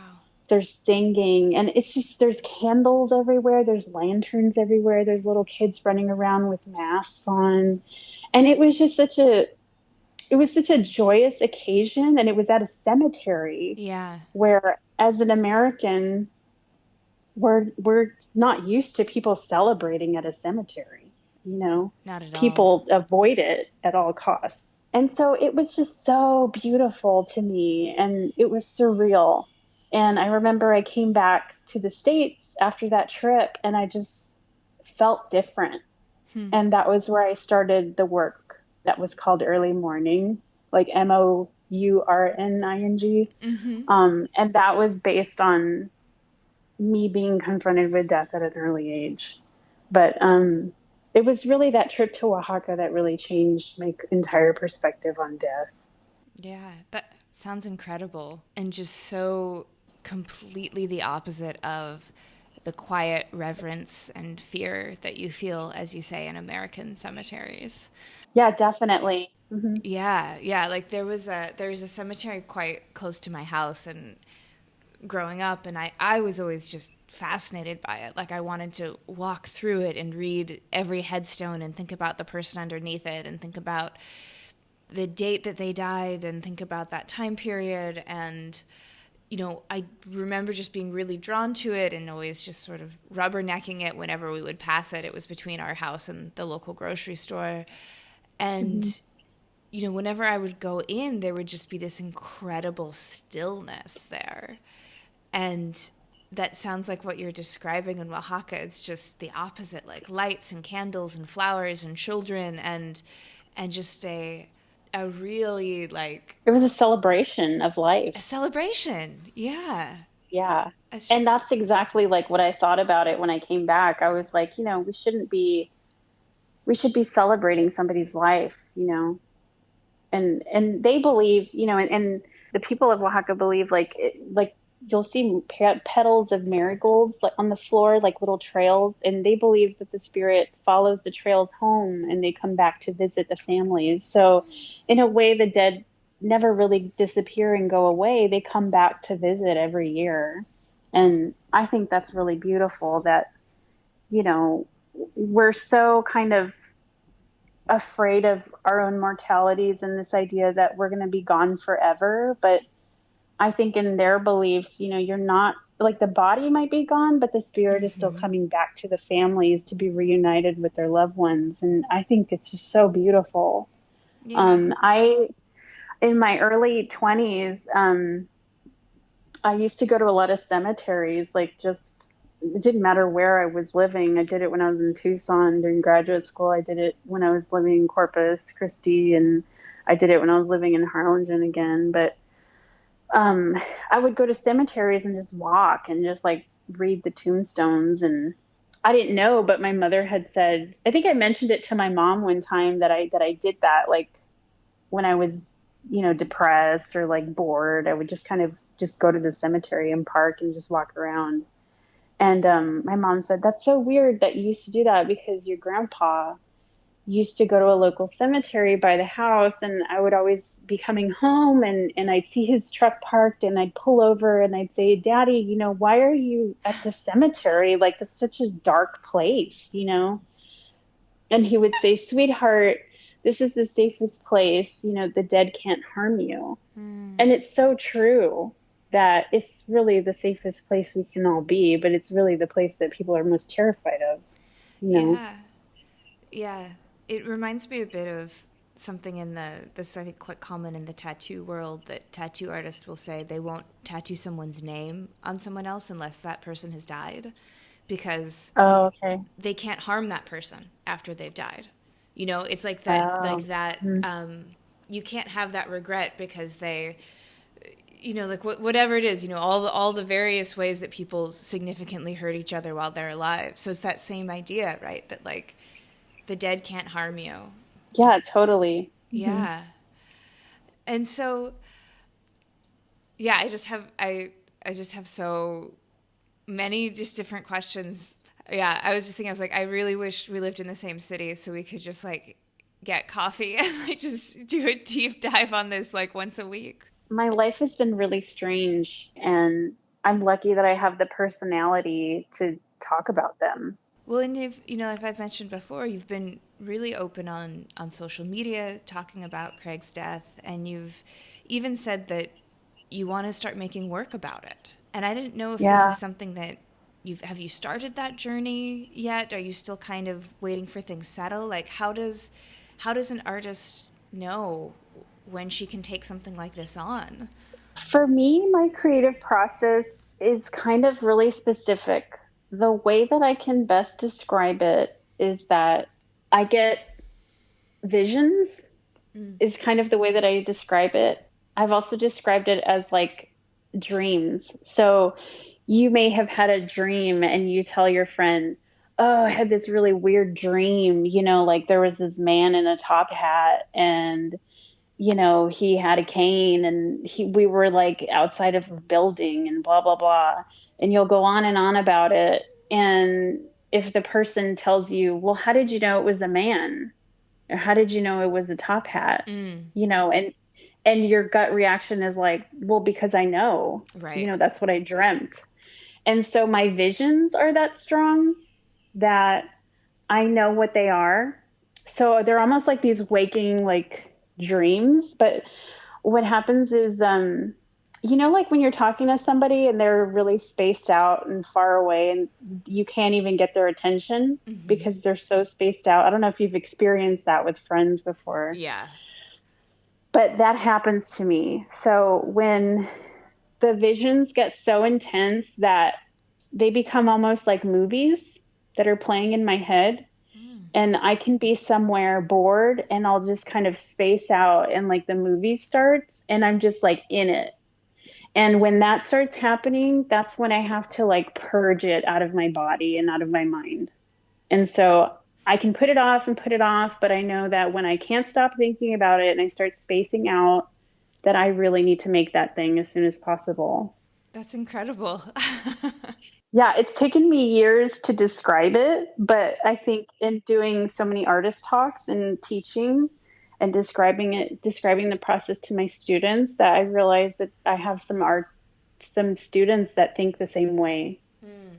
there's singing, and it's just there's candles everywhere, there's lanterns everywhere, there's little kids running around with masks on, and it was such a joyous occasion, and it was at a cemetery Yeah. where, as an American, we're not used to people celebrating at a cemetery. Not at all. People avoid it at all costs. And so it was just so beautiful to me, and it was surreal. And I remember I came back to the States after that trip, and I just felt different. Hmm. And that was where I started the work that was called Early Morning, like Mourning. Mm-hmm. And that was based on me being confronted with death at an early age. But it was really that trip to Oaxaca that really changed my entire perspective on death. Yeah, that sounds incredible and just so completely the opposite of the quiet reverence and fear that you feel, as you say, in American cemeteries. Yeah, definitely. Hmm. Yeah, yeah. Like there was a cemetery quite close to my house, and growing up, and I was always just fascinated by it. Like I wanted to walk through it and read every headstone and think about the person underneath it and think about the date that they died and think about that time period. And I remember just being really drawn to it and always just sort of rubbernecking it whenever we would pass it. It was between our house and the local grocery store. Hmm. And whenever I would go in, there would just be this incredible stillness there. And that sounds like what you're describing in Oaxaca. It's just the opposite, like lights and candles and flowers and children and just a really like It was a celebration of a life. celebration. Yeah. Yeah. It's And just that's exactly like what I thought about it when I came back. I was like, we should be celebrating somebody's life, and they believe, and the people of Oaxaca believe like you'll see petals of marigolds like on the floor, like little trails, and they believe that the spirit follows the trails home and they come back to visit the families. So in a way, the dead never really disappear and go away. They come back to visit every year. And I think that's really beautiful that, you know, we're so kind of afraid of our own mortalities and this idea that we're going to be gone forever. But I think in their beliefs, you're not like, the body might be gone, but the spirit is still mm-hmm. coming back to the families to be reunited with their loved ones. And I think it's just so beautiful. Yeah. In my early 20s, I used to go to a lot of cemeteries, like just it didn't matter where I was living. I did it when I was in Tucson during graduate school. I did it when I was living in Corpus Christi, and I did it when I was living in Harlingen again. But um, I would go to cemeteries and just walk and just like read the tombstones, and I didn't know, but my mother had said, I think I mentioned it to my mom one time that I did that, like when I was, depressed or like bored, I would just kind of just go to the cemetery and park and just walk around. And my mom said, that's so weird that you used to do that because your grandpa used to go to a local cemetery by the house, and I would always be coming home, and I'd see his truck parked, and I'd pull over and I'd say, Daddy, why are you at the cemetery? Like, that's such a dark place. And he would say, Sweetheart, this is the safest place. The dead can't harm you. And it's so true that it's really the safest place we can all be, but it's really the place that people are most terrified of, you know? Yeah. Yeah. It reminds me a bit of something in this I think quite common in the tattoo world, that tattoo artists will say they won't tattoo someone's name on someone else unless that person has died, because Oh, okay. they can't harm that person after they've died. It's like that, Oh, mhm. you can't have that regret because they, like whatever it is, all the various ways that people significantly hurt each other while they're alive. So it's that same idea, right? That like the dead can't harm you. Yeah, totally. Hmm. Yeah. And so, yeah, I just have so many just different questions. Yeah, I was just thinking, I was like, I really wish we lived in the same city so we could just like get coffee and like just do a deep dive on this like once a week. My life has been really strange, and I'm lucky that I have the personality to talk about them. Well, and if I've mentioned before, you've been really open on social media talking about Craig's death, and you've even said that you want to start making work about it. And I didn't know if this is Yeah. something that have you started that journey yet? Are you still kind of waiting for things settle? Like how does an artist know when she can take something like this on? For me, my creative process is kind of really specific. The way that I can best describe it is that I get visions, Mm. is kind of the way that I describe it. I've also described it as like dreams. So you may have had a dream and you tell your friend, "Oh, I had this really weird dream, like there was this man in a top hat, and he had a cane, and we were like outside of a building and blah blah blah." And you'll go on and on about it. And if the person tells you, "Well, how did you know it was a man?" Or how did you know it was a top hat? Mm. And your gut reaction is like, well, because I know, Right. that's what I dreamt. And so my visions are that strong that I know what they are. So they're almost like these waking like dreams. But what happens is, like when you're talking to somebody and they're really spaced out and far away, and you can't even get their attention Mm-hmm. because they're so spaced out. I don't know if you've experienced that with friends before, Yeah. but that happens to me. So when the visions get so intense that they become almost like movies that are playing in my head, Mm. and I can be somewhere bored and I'll just kind of space out and like the movie starts and I'm just like in it. And when that starts happening, that's when I have to like purge it out of my body and out of my mind. And so I can put it off and put it off, but I know that when I can't stop thinking about it and I start spacing out, that I really need to make that thing as soon as possible. That's incredible. Yeah, it's taken me years to describe it, but I think in doing so many artist talks and teaching and describing the process to my students, that I realized that I have some students that think the same way.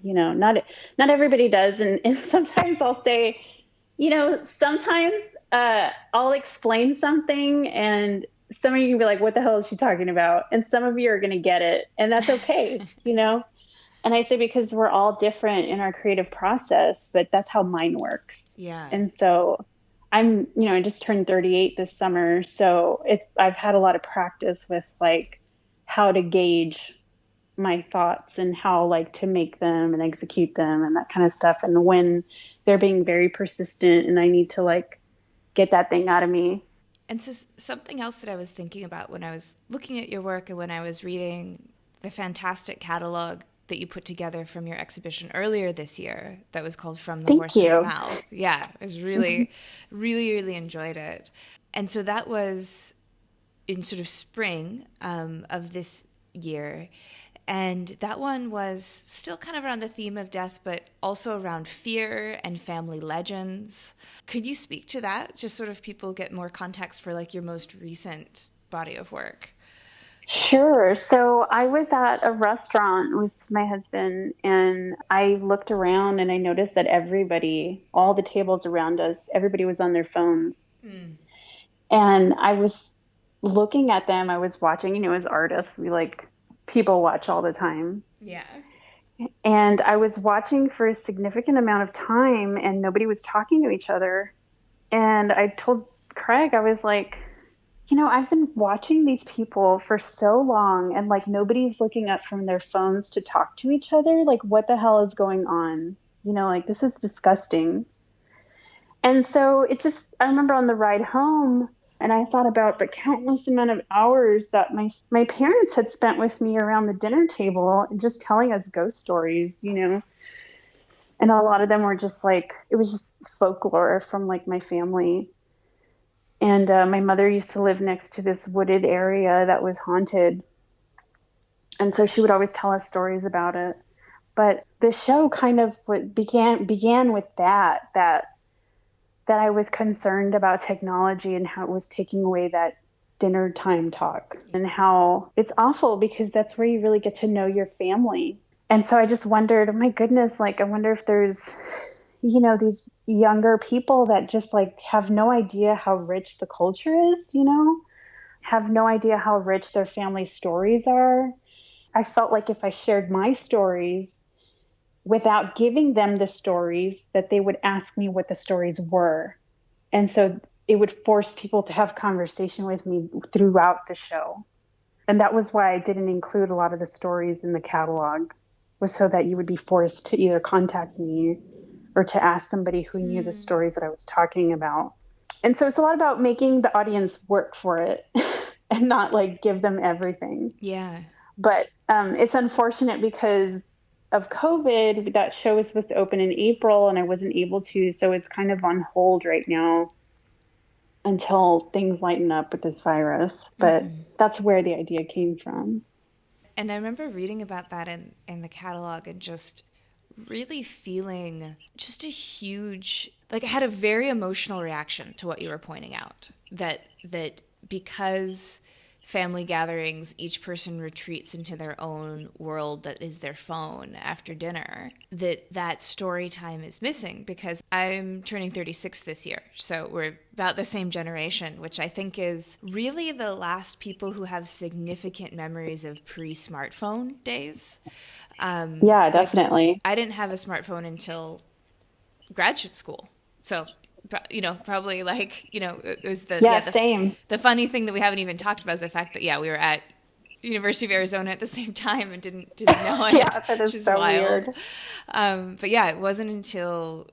Mm. Not everybody does, and sometimes I'll say, sometimes I'll explain something, and some of you can be like, "What the hell is she talking about?" And some of you are going to get it, and that's okay. And I say because we're all different in our creative process, but that's how mine works. Yeah. And so I just turned 38 this summer, so I've had a lot of practice with like how to gauge my thoughts and how like to make them and execute them and that kind of stuff. And when they're being very persistent and I need to like get that thing out of me. And so something else that I was thinking about when I was looking at your work and when I was reading the fantastic catalog that you put together from your exhibition earlier this year that was called From the Thank Horse's you. Mouth. Yeah, I was really, really enjoyed it. And so that was in sort of spring of this year. And that one was still kind of around the theme of death, but also around fear and family legends. Could you speak to that? Just sort of people get more context for like your most recent body of work. Sure. So I was at a restaurant with my husband and I looked around and I noticed that everybody, all the tables around us, everybody was on their phones. Mm. And I was looking at them. I was watching, as artists, we like people watch all the time. Yeah. And I was watching for a significant amount of time and nobody was talking to each other. And I told Craig, I was like, I've been watching these people for so long and like nobody's looking up from their phones to talk to each other. Like, what the hell is going on? Like this is disgusting. And so I remember on the ride home and I thought about the countless amount of hours that my parents had spent with me around the dinner table and just telling us ghost stories. And a lot of them were just like, it was just folklore from like my family. And my mother used to live next to this wooded area that was haunted. And so she would always tell us stories about it. But the show kind of began with that I was concerned about technology and how it was taking away that dinner time talk and how it's awful because that's where you really get to know your family. And so I just wondered, oh my goodness, like I wonder if there's these younger people that just like have no idea how rich the culture is, have no idea how rich their family stories are. I felt like if I shared my stories without giving them the stories, that they would ask me what the stories were. And so it would force people to have conversation with me throughout the show. And that was why I didn't include a lot of the stories in the catalog, was so that you would be forced to either contact me or to ask somebody who knew the stories that I was talking about. And so it's a lot about making the audience work for it and not like give them everything. Yeah. But it's unfortunate because of COVID. That show was supposed to open in April and I wasn't able to. So it's kind of on hold right now until things lighten up with this virus. But that's where the idea came from. And I remember reading about that in the catalog and just really feeling just a huge, like I had a very emotional reaction to what you were pointing out, that because family gatherings, each person retreats into their own world that is their phone after dinner, that story time is missing. Because I'm turning 36 this year, so we're about the same generation, which I think is really the last people who have significant memories of pre-smartphone days. Yeah, definitely. Like, I didn't have a smartphone until graduate school, so probably like, it was Same. the funny thing that we haven't even talked about is the fact that, we were at University of Arizona at the same time and didn't know it, Yeah, that which is is so wild. weird. But yeah, it wasn't until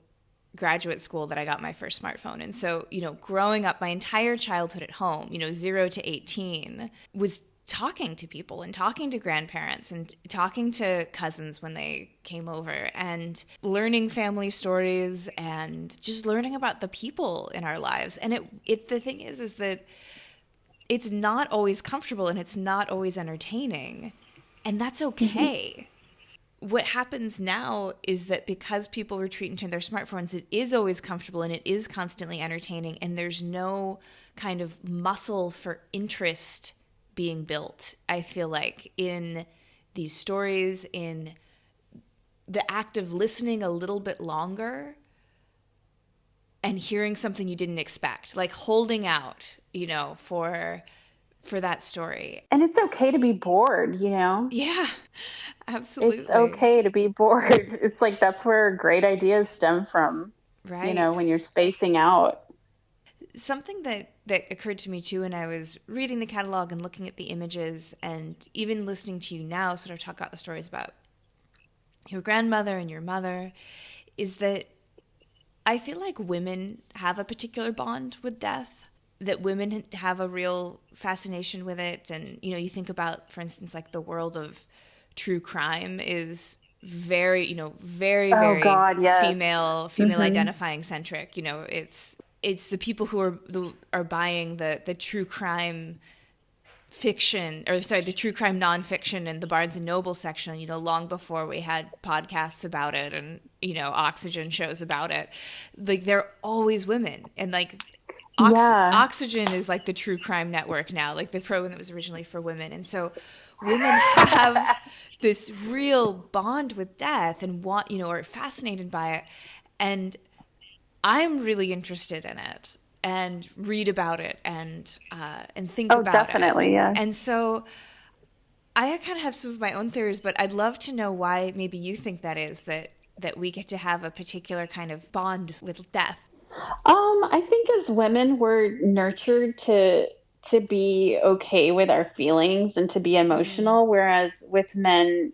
graduate school that I got my first smartphone. And so, growing up my entire childhood at home, 0 to 18, was talking to people and talking to grandparents and talking to cousins when they came over and learning family stories and just learning about the people in our lives. And the thing is that it's not always comfortable and it's not always entertaining, and that's okay. What happens now is that because people retreat into their smartphones, it is always comfortable and it is constantly entertaining, and there's no kind of muscle for interest being built, I feel like, in these stories, in the act of listening a little bit longer and hearing something you didn't expect, like holding out, for that story. And it's okay to be bored. Yeah, absolutely. It's okay to be bored. It's like that's where great ideas stem from, Right. when you're spacing out. Something that occurred to me too when I was reading the catalog and looking at the images and even listening to you now sort of talk about the stories about your grandmother and your mother, is that I feel like women have a particular bond with death, that women have a real fascination with it. And, you think about, for instance, like the world of true crime is very, very, Oh very God, yes. female Mhm. identifying centric. It's the people who are buying the true crime fiction, or sorry, the true crime nonfiction in the Barnes and Noble section, long before we had podcasts about it and, Oxygen shows about it. Like, they're always women. And like, Yeah. Oxygen is like the true crime network now, like the program that was originally for women. And so women have this real bond with death and are fascinated by it. And I'm really interested in it and read about it and think Oh, about it. definitely, yeah. And so I kind of have some of my own theories, but I'd love to know why maybe you think that is, that we get to have a particular kind of bond with death. I think as women we're nurtured to be okay with our feelings and to be Mm. emotional, whereas with men,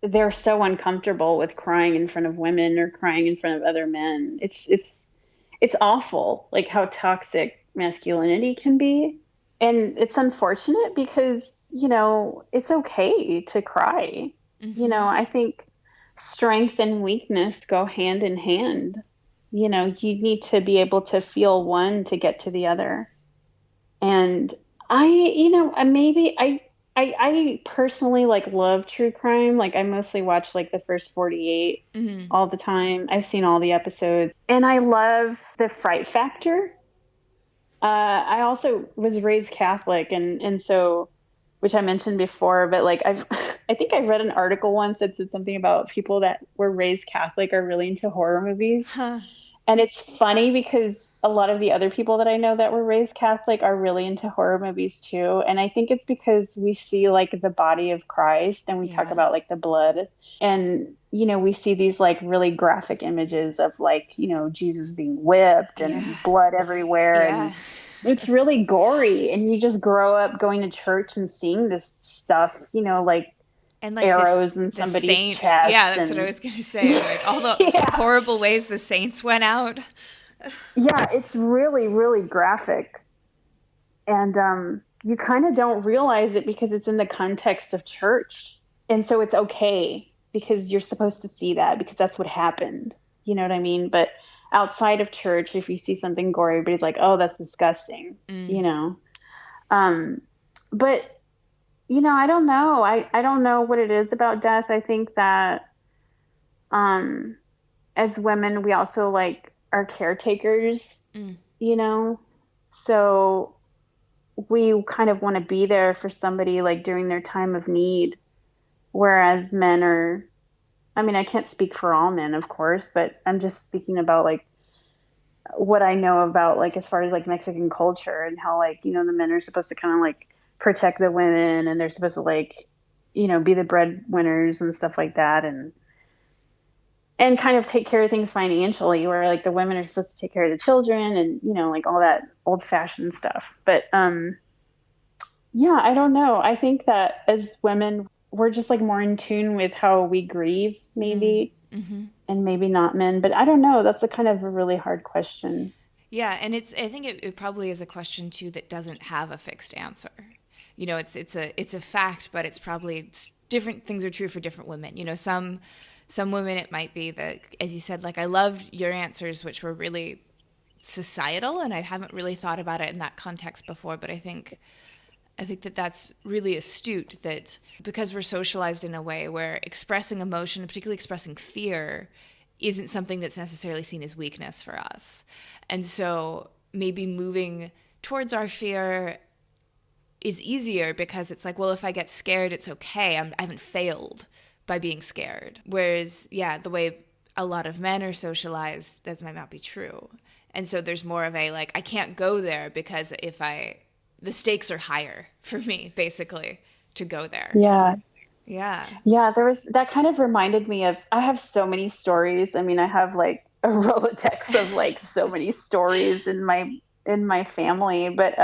they're so uncomfortable with crying in front of women or crying in front of other men. It's awful, like how toxic masculinity can be. And it's unfortunate because, it's okay to cry. Mm-hmm. I think strength and weakness go hand in hand. You need to be able to feel one to get to the other. And maybe I personally like love true crime. Like I mostly watch like the first 48 Mm-hmm. all the time. I've seen all the episodes and I love the fright factor. I also was raised Catholic and so which I mentioned before, but like I think I read an article once that said something about people that were raised Catholic are really into horror movies. Huh. And it's funny because a lot of the other people that I know that were raised Catholic are really into horror movies too. And I think it's because we see like the body of Christ and we talk Yeah. about like the blood. And, we see these like really graphic images of like, Jesus being whipped Yeah. and blood everywhere. Yeah. And it's really gory. And you just grow up going to church and seeing this stuff, like And like arrows in the somebody's saints. Yeah, chest that's what I and was going to say. Like all the yeah. horrible ways the saints went out. Yeah, it's really, really graphic. And you kind of don't realize it because it's in the context of church. And so it's okay because you're supposed to see that because that's what happened. You know what I mean? But outside of church, if you see something gory, everybody's like, oh, that's disgusting, you Mm. know? Um, but, I don't know. I don't know what it is about death. I think that um, as women, we also like are caretakers, Mm. you know? So we kind of want to be there for somebody like during their time of need, whereas men are, I mean, I can't speak for all men, of course, but I'm just speaking about like what I know about like as far as like Mexican culture and how like, the men are supposed to kind of like protect the women and they're supposed to like, be the breadwinners and stuff like that and kind of take care of things financially where like the women are supposed to take care of the children and like all that old fashioned stuff. But yeah, I don't know. I think that as women, we're just like more in tune with how we grieve, Mm. maybe, Mm-hmm. and maybe not men. But I don't know. That's a kind of a really hard question. Yeah, and I think it probably is a question too that doesn't have a fixed answer. It's a fact, but it's different things are true for different women. Some women it might be that, as you said, like I loved your answers, which were really societal, and I haven't really thought about it in that context before. But I think that that's really astute, that because we're socialized in a way where expressing emotion, particularly expressing fear, isn't something that's necessarily seen as weakness for us. And so maybe moving towards our fear is easier because it's like, well, if I get scared, it's okay. I haven't failed by being scared. Whereas, yeah, the way a lot of men are socialized, that might not be true. And so there's more of a like, I can't go there because the stakes are higher for me, basically, to go there. Yeah. Yeah. Yeah. That kind of reminded me of, I have so many stories. I mean, I have like a Rolodex of like so many stories in my family, but,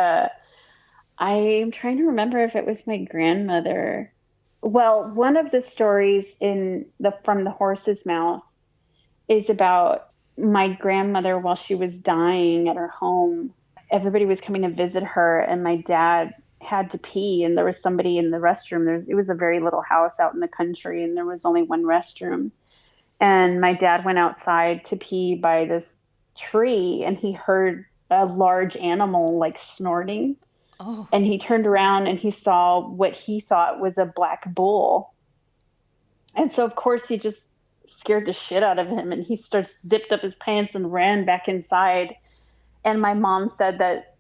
I'm trying to remember if it was my grandmother. Well, one of the stories in the from the horse's mouth is about my grandmother while she was dying at her home. Everybody was coming to visit her, and my dad had to pee and there was somebody in the restroom. It was a very little house out in the country and there was only one restroom. And my dad went outside to pee by this tree and he heard a large animal like snorting. Oh. And he turned around and he saw what he thought was a black bull. And so, of course, he just scared the shit out of him and he starts zipped up his pants and ran back inside. And my mom said that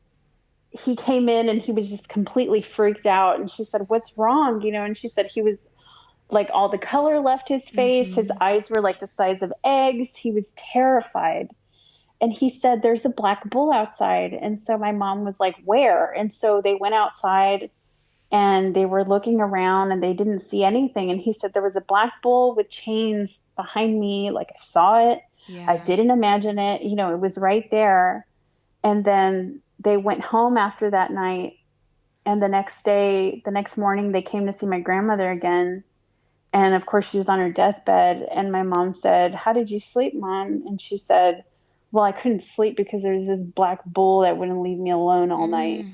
he came in and he was just completely freaked out. And she said, "What's wrong?" And she said he was like all the color left his face. His Mm-hmm. eyes were like the size of eggs. He was terrified. And he said, "There's a black bull outside." And so my mom was like, "Where?" And so they went outside and they were looking around and they didn't see anything. And he said, "There was a black bull with chains behind me. Like I saw it. I Yeah. didn't imagine it. It was right there." And then they went home after that night. And the next morning, they came to see my grandmother again. And of course, she was on her deathbed. And my mom said, "How did you sleep, Mom?" And she said, "Well, I couldn't sleep because there was this black bull that wouldn't leave me alone all night." Mm.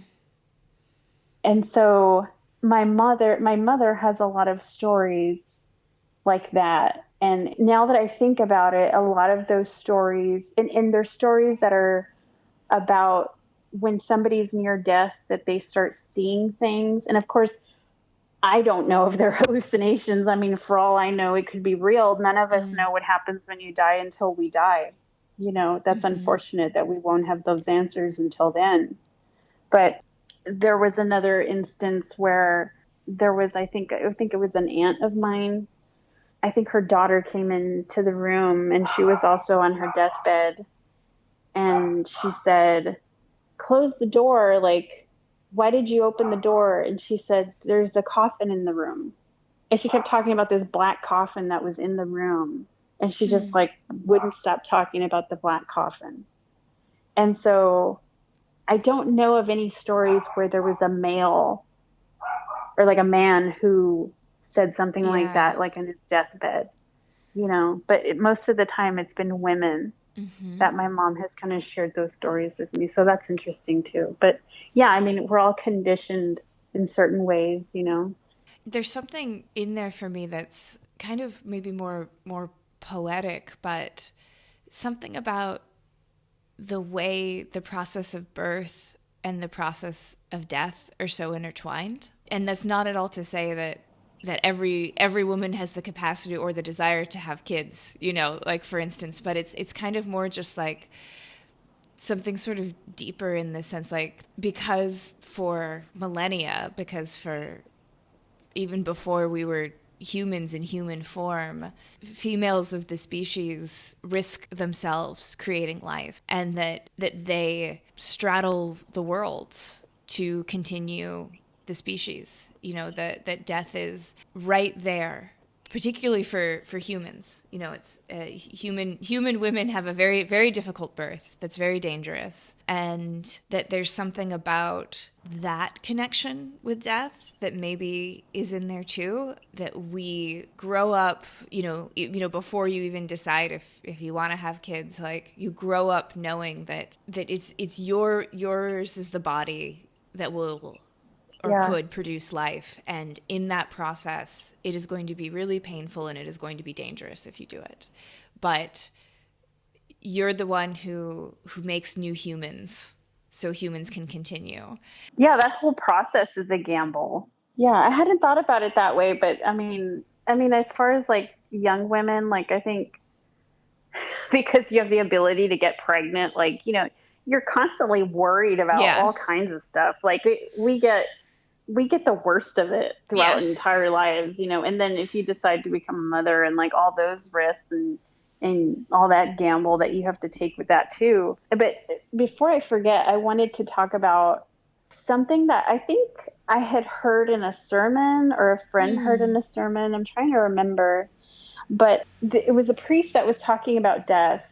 And so my mother has a lot of stories like that. And now that I think about it, a lot of those stories, and they're stories that are about when somebody's near death, that they start seeing things. And of course, I don't know if they're hallucinations. I mean, for all I know, it could be real. None of us Mm. know what happens when you die until we die. That's Mm-hmm. unfortunate that we won't have those answers until then. But there was another instance where I think it was an aunt of mine. I think her daughter came into the room and she was also on her deathbed. And she said, "Close the door. Like, why did you open the door?" And she said, "There's a coffin in the room." And she kept talking about this black coffin that was in the room. And she just Hmm. like wouldn't stop talking about the black coffin. And so I don't know of any stories where there was a male or like a man who said something like Yeah. that, like in his deathbed. But most of the time it's been women Mm-hmm. that my mom has kind of shared those stories with me. So that's interesting too. But yeah, I mean, we're all conditioned in certain ways. There's something in there for me that's kind of maybe more poetic, but something about the way the process of birth and the process of death are so intertwined. And that's not at all to say that every woman has the capacity or the desire to have kids, like for instance, but it's kind of more just like something sort of deeper in the sense, like, because for millennia, because for even before we were humans in human form, females of the species risk themselves creating life, and that they straddle the worlds to continue the species. That death is right there, particularly for humans. It's human women have a very, very difficult birth that's very dangerous, and that there's something about that connection with death that maybe is in there too, that we grow up, before you even decide if you want to have kids, like, you grow up knowing that it's yours is the body that will or Yeah. could produce life. And in that process, it is going to be really painful and it is going to be dangerous if you do it. But you're the one who makes new humans so humans can continue. Yeah, that whole process is a gamble. Yeah, I hadn't thought about it that way, but I mean, as far as like young women, like I think because you have the ability to get pregnant, like, you're constantly worried about Yeah. all kinds of stuff. Like we get the worst of it throughout Yeah. entire lives. And then if you decide to become a mother and like all those risks and all that gamble that you have to take with that too. But before I forget, I wanted to talk about something that I think I had heard in a sermon or a friend heard in Mm. a sermon. I'm trying to remember, but it was a priest that was talking about death,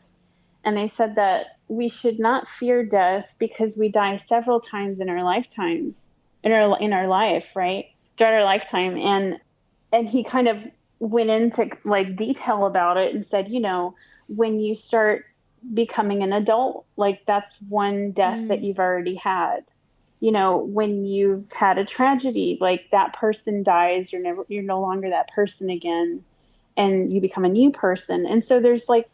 and they said that we should not fear death because we die several times in our lifetimes, in our life, right? Throughout our lifetime. And he kind of went into like detail about it and said, when you start becoming an adult, like that's one death that Mm. you've already had. when you've had a tragedy, like that person dies, you're no longer that person again, and you become a new person. And so there's like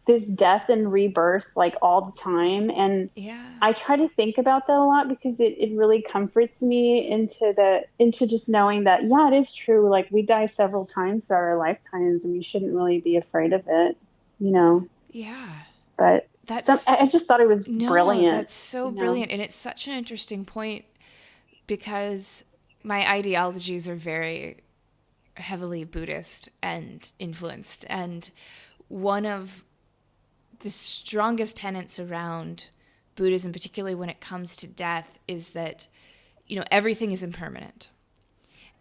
this death and rebirth like all the time. And Yeah. I try to think about that a lot because it really comforts me into just knowing that, yeah, it is true. Like we die several times throughout our lifetimes and we shouldn't really be afraid of it, you know. Yeah. But That's I just thought it was no, brilliant, that's so you know. brilliant. And it's such an interesting point because my ideologies are very heavily Buddhist and influenced. And one of the strongest tenets around Buddhism, particularly when it comes to death, is that, everything is impermanent.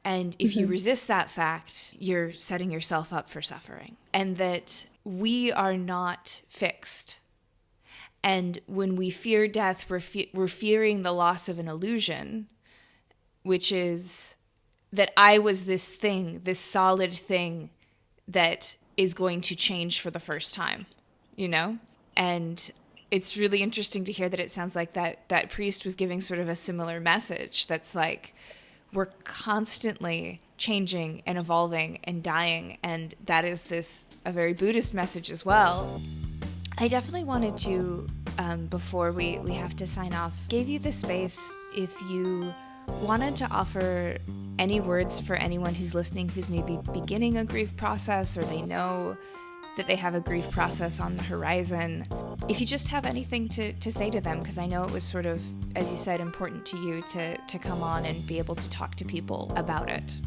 And if you Mm-hmm. resist that fact, you're setting yourself up for suffering. And that we are not fixed. And when we fear death, we're fearing the loss of an illusion, which is that I was this thing, this solid thing that is going to change for the first time, And it's really interesting to hear that it sounds like that priest was giving sort of a similar message that's like, we're constantly changing and evolving and dying. And that is a very Buddhist message as well. I definitely wanted to, before we have to sign off, give you the space if you wanted to offer any words for anyone who's listening who's maybe beginning a grief process, or they know that they have a grief process on the horizon. If you just have anything to say to them, because I know it was sort of, as you said, important to you to come on and be able to talk to people about it.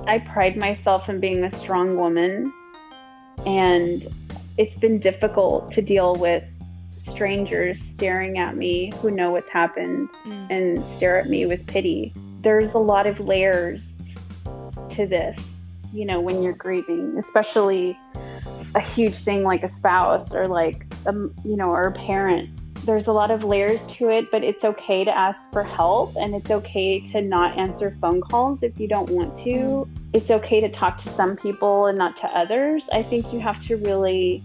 I pride myself in being a strong woman, and it's been difficult to deal with strangers staring at me who know what's happened and stare at me with pity. There's a lot of layers to this, when you're grieving, especially a huge thing like a spouse or like, or a parent. There's a lot of layers to it, but it's okay to ask for help, and it's okay to not answer phone calls if you don't want to. It's okay to talk to some people and not to others. I think you have to really,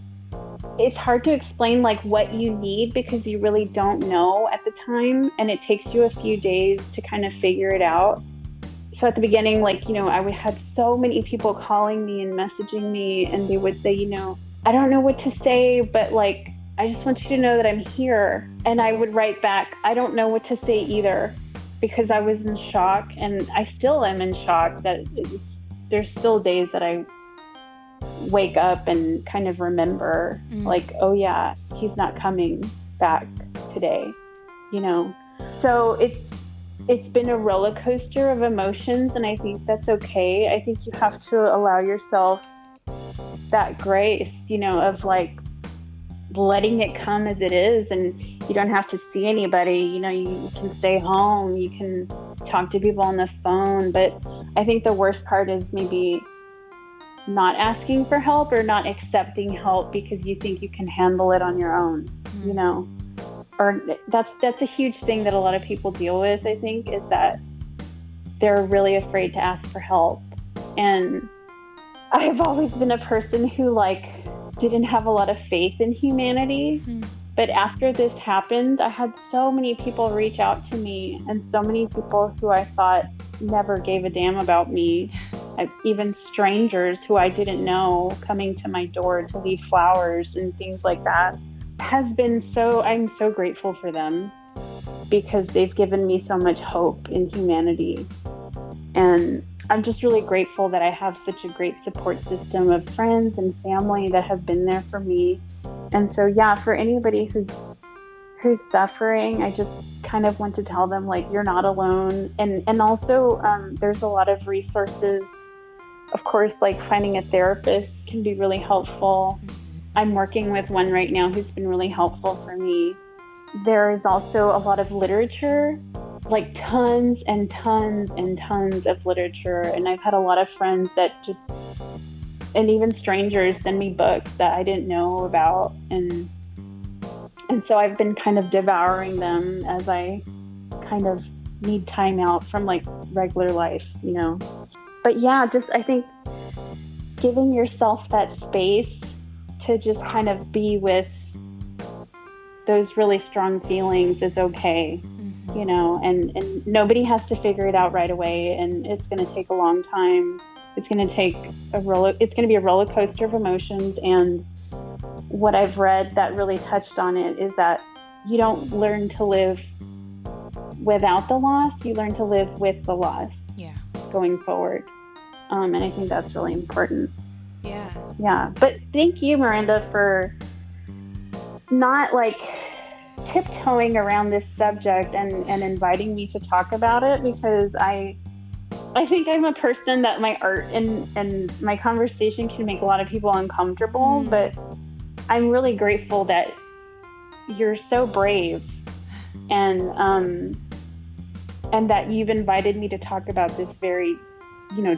it's hard to explain like what you need because you really don't know at the time, and it takes you a few days to kind of figure it out. So at the beginning, like, I had so many people calling me and messaging me, and they would say, I don't know what to say, but like, I just want you to know that I'm here. And I would write back, I don't know what to say either, because I was in shock, and I still am in shock that there's still days that I wake up and kind of remember like, oh yeah, he's not coming back today, So it's been a roller coaster of emotions, and I think that's okay. I think you have to allow yourself that grace, of like letting it come as it is, and you don't have to see anybody, you can stay home, you can talk to people on the phone. But I think the worst part is maybe not asking for help or not accepting help because you think you can handle it on your own, or that's a huge thing that a lot of people deal with, I think, is that they're really afraid to ask for help. And I've always been a person who like didn't have a lot of faith in humanity. But after this happened, I had so many people reach out to me, and so many people who I thought never gave a damn about me, even strangers who I didn't know coming to my door to leave flowers and things like that. I'm so grateful for them because they've given me so much hope in humanity. And I'm just really grateful that I have such a great support system of friends and family that have been there for me. And so, yeah, for anybody who's suffering, I just kind of want to tell them, like, you're not alone. And also, there's a lot of resources. Of course, like finding a therapist can be really helpful. I'm working with one right now who's been really helpful for me. There is also a lot of literature, like tons and tons and tons of literature. And I've had a lot of friends that and even strangers send me books that I didn't know about. And so I've been kind of devouring them as I kind of need time out from like regular life, But yeah, I think giving yourself that space to just kind of be with those really strong feelings is okay. you know, and nobody has to figure it out right away, and it's going to take a long time. It's going to take it's going to be a roller coaster of emotions. And what I've read that really touched on it is that you don't learn to live without the loss, you learn to live with the loss. Yeah. Going forward. And I think that's really important. Yeah. Yeah. But thank you, Miranda, for not like tiptoeing around this subject and inviting me to talk about it, because I think I'm a person that my art and my conversation can make a lot of people uncomfortable, but I'm really grateful that you're so brave and that you've invited me to talk about this very,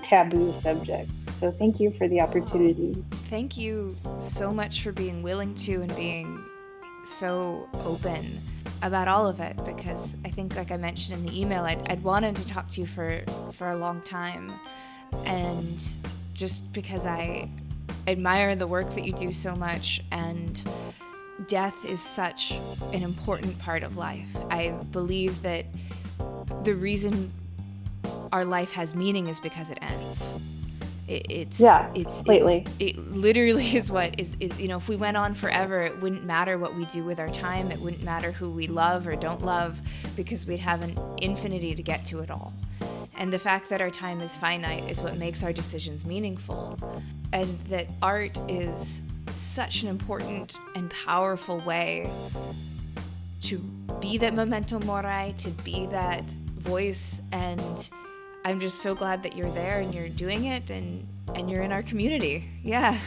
taboo subject. So thank you for the opportunity. Thank you so much for being willing to and being so open about all of it, because I think, like I mentioned in the email, I'd wanted to talk to you for a long time, and just because I admire the work that you do so much, and death is such an important part of life. I believe that the reason our life has meaning is because it ends. It's completely. It literally is what is if we went on forever, it wouldn't matter what we do with our time. It wouldn't matter who we love or don't love, because we'd have an infinity to get to it all. And the fact that our time is finite is what makes our decisions meaningful. And that art is such an important and powerful way to be that memento mori, to be that voice. And I'm just so glad that you're there and you're doing it and you're in our community. Yeah.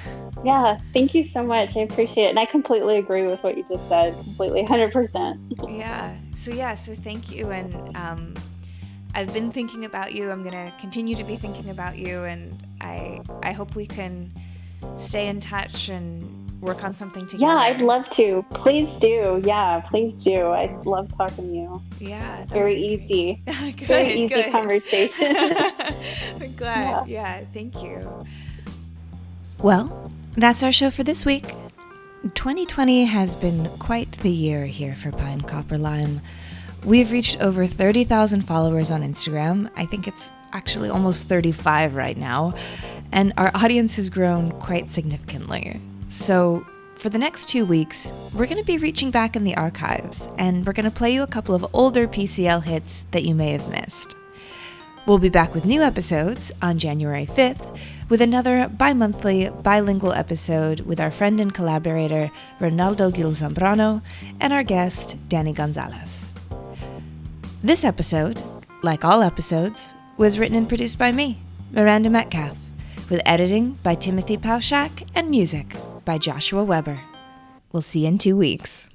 Yeah. Thank you so much. I appreciate it. And I completely agree with what you just said. Completely. 100%. Yeah. So thank you. And I've been thinking about you. I'm going to continue to be thinking about you. And I hope we can stay in touch and work on something together. Yeah, I'd love to. Please do. Yeah, please do. I'd love talking to you. Yeah. Very easy. Good, very easy good. Conversation. I'm glad. Yeah, thank you. Well, that's our show for this week. 2020 has been quite the year here for Pine Copper Lime. We've reached over 30,000 followers on Instagram. I think it's actually almost 35 right now. And our audience has grown quite significantly. So for the next 2 weeks, we're going to be reaching back in the archives, and we're going to play you a couple of older PCL hits that you may have missed. We'll be back with new episodes on January 5th with another bi-monthly bilingual episode with our friend and collaborator Ronaldo Gil Zambrano and our guest Danny Gonzalez. This episode, like all episodes, was written and produced by me, Miranda Metcalf, with editing by Timothy Pauschak and music by Joshua Weber. We'll see you in 2 weeks.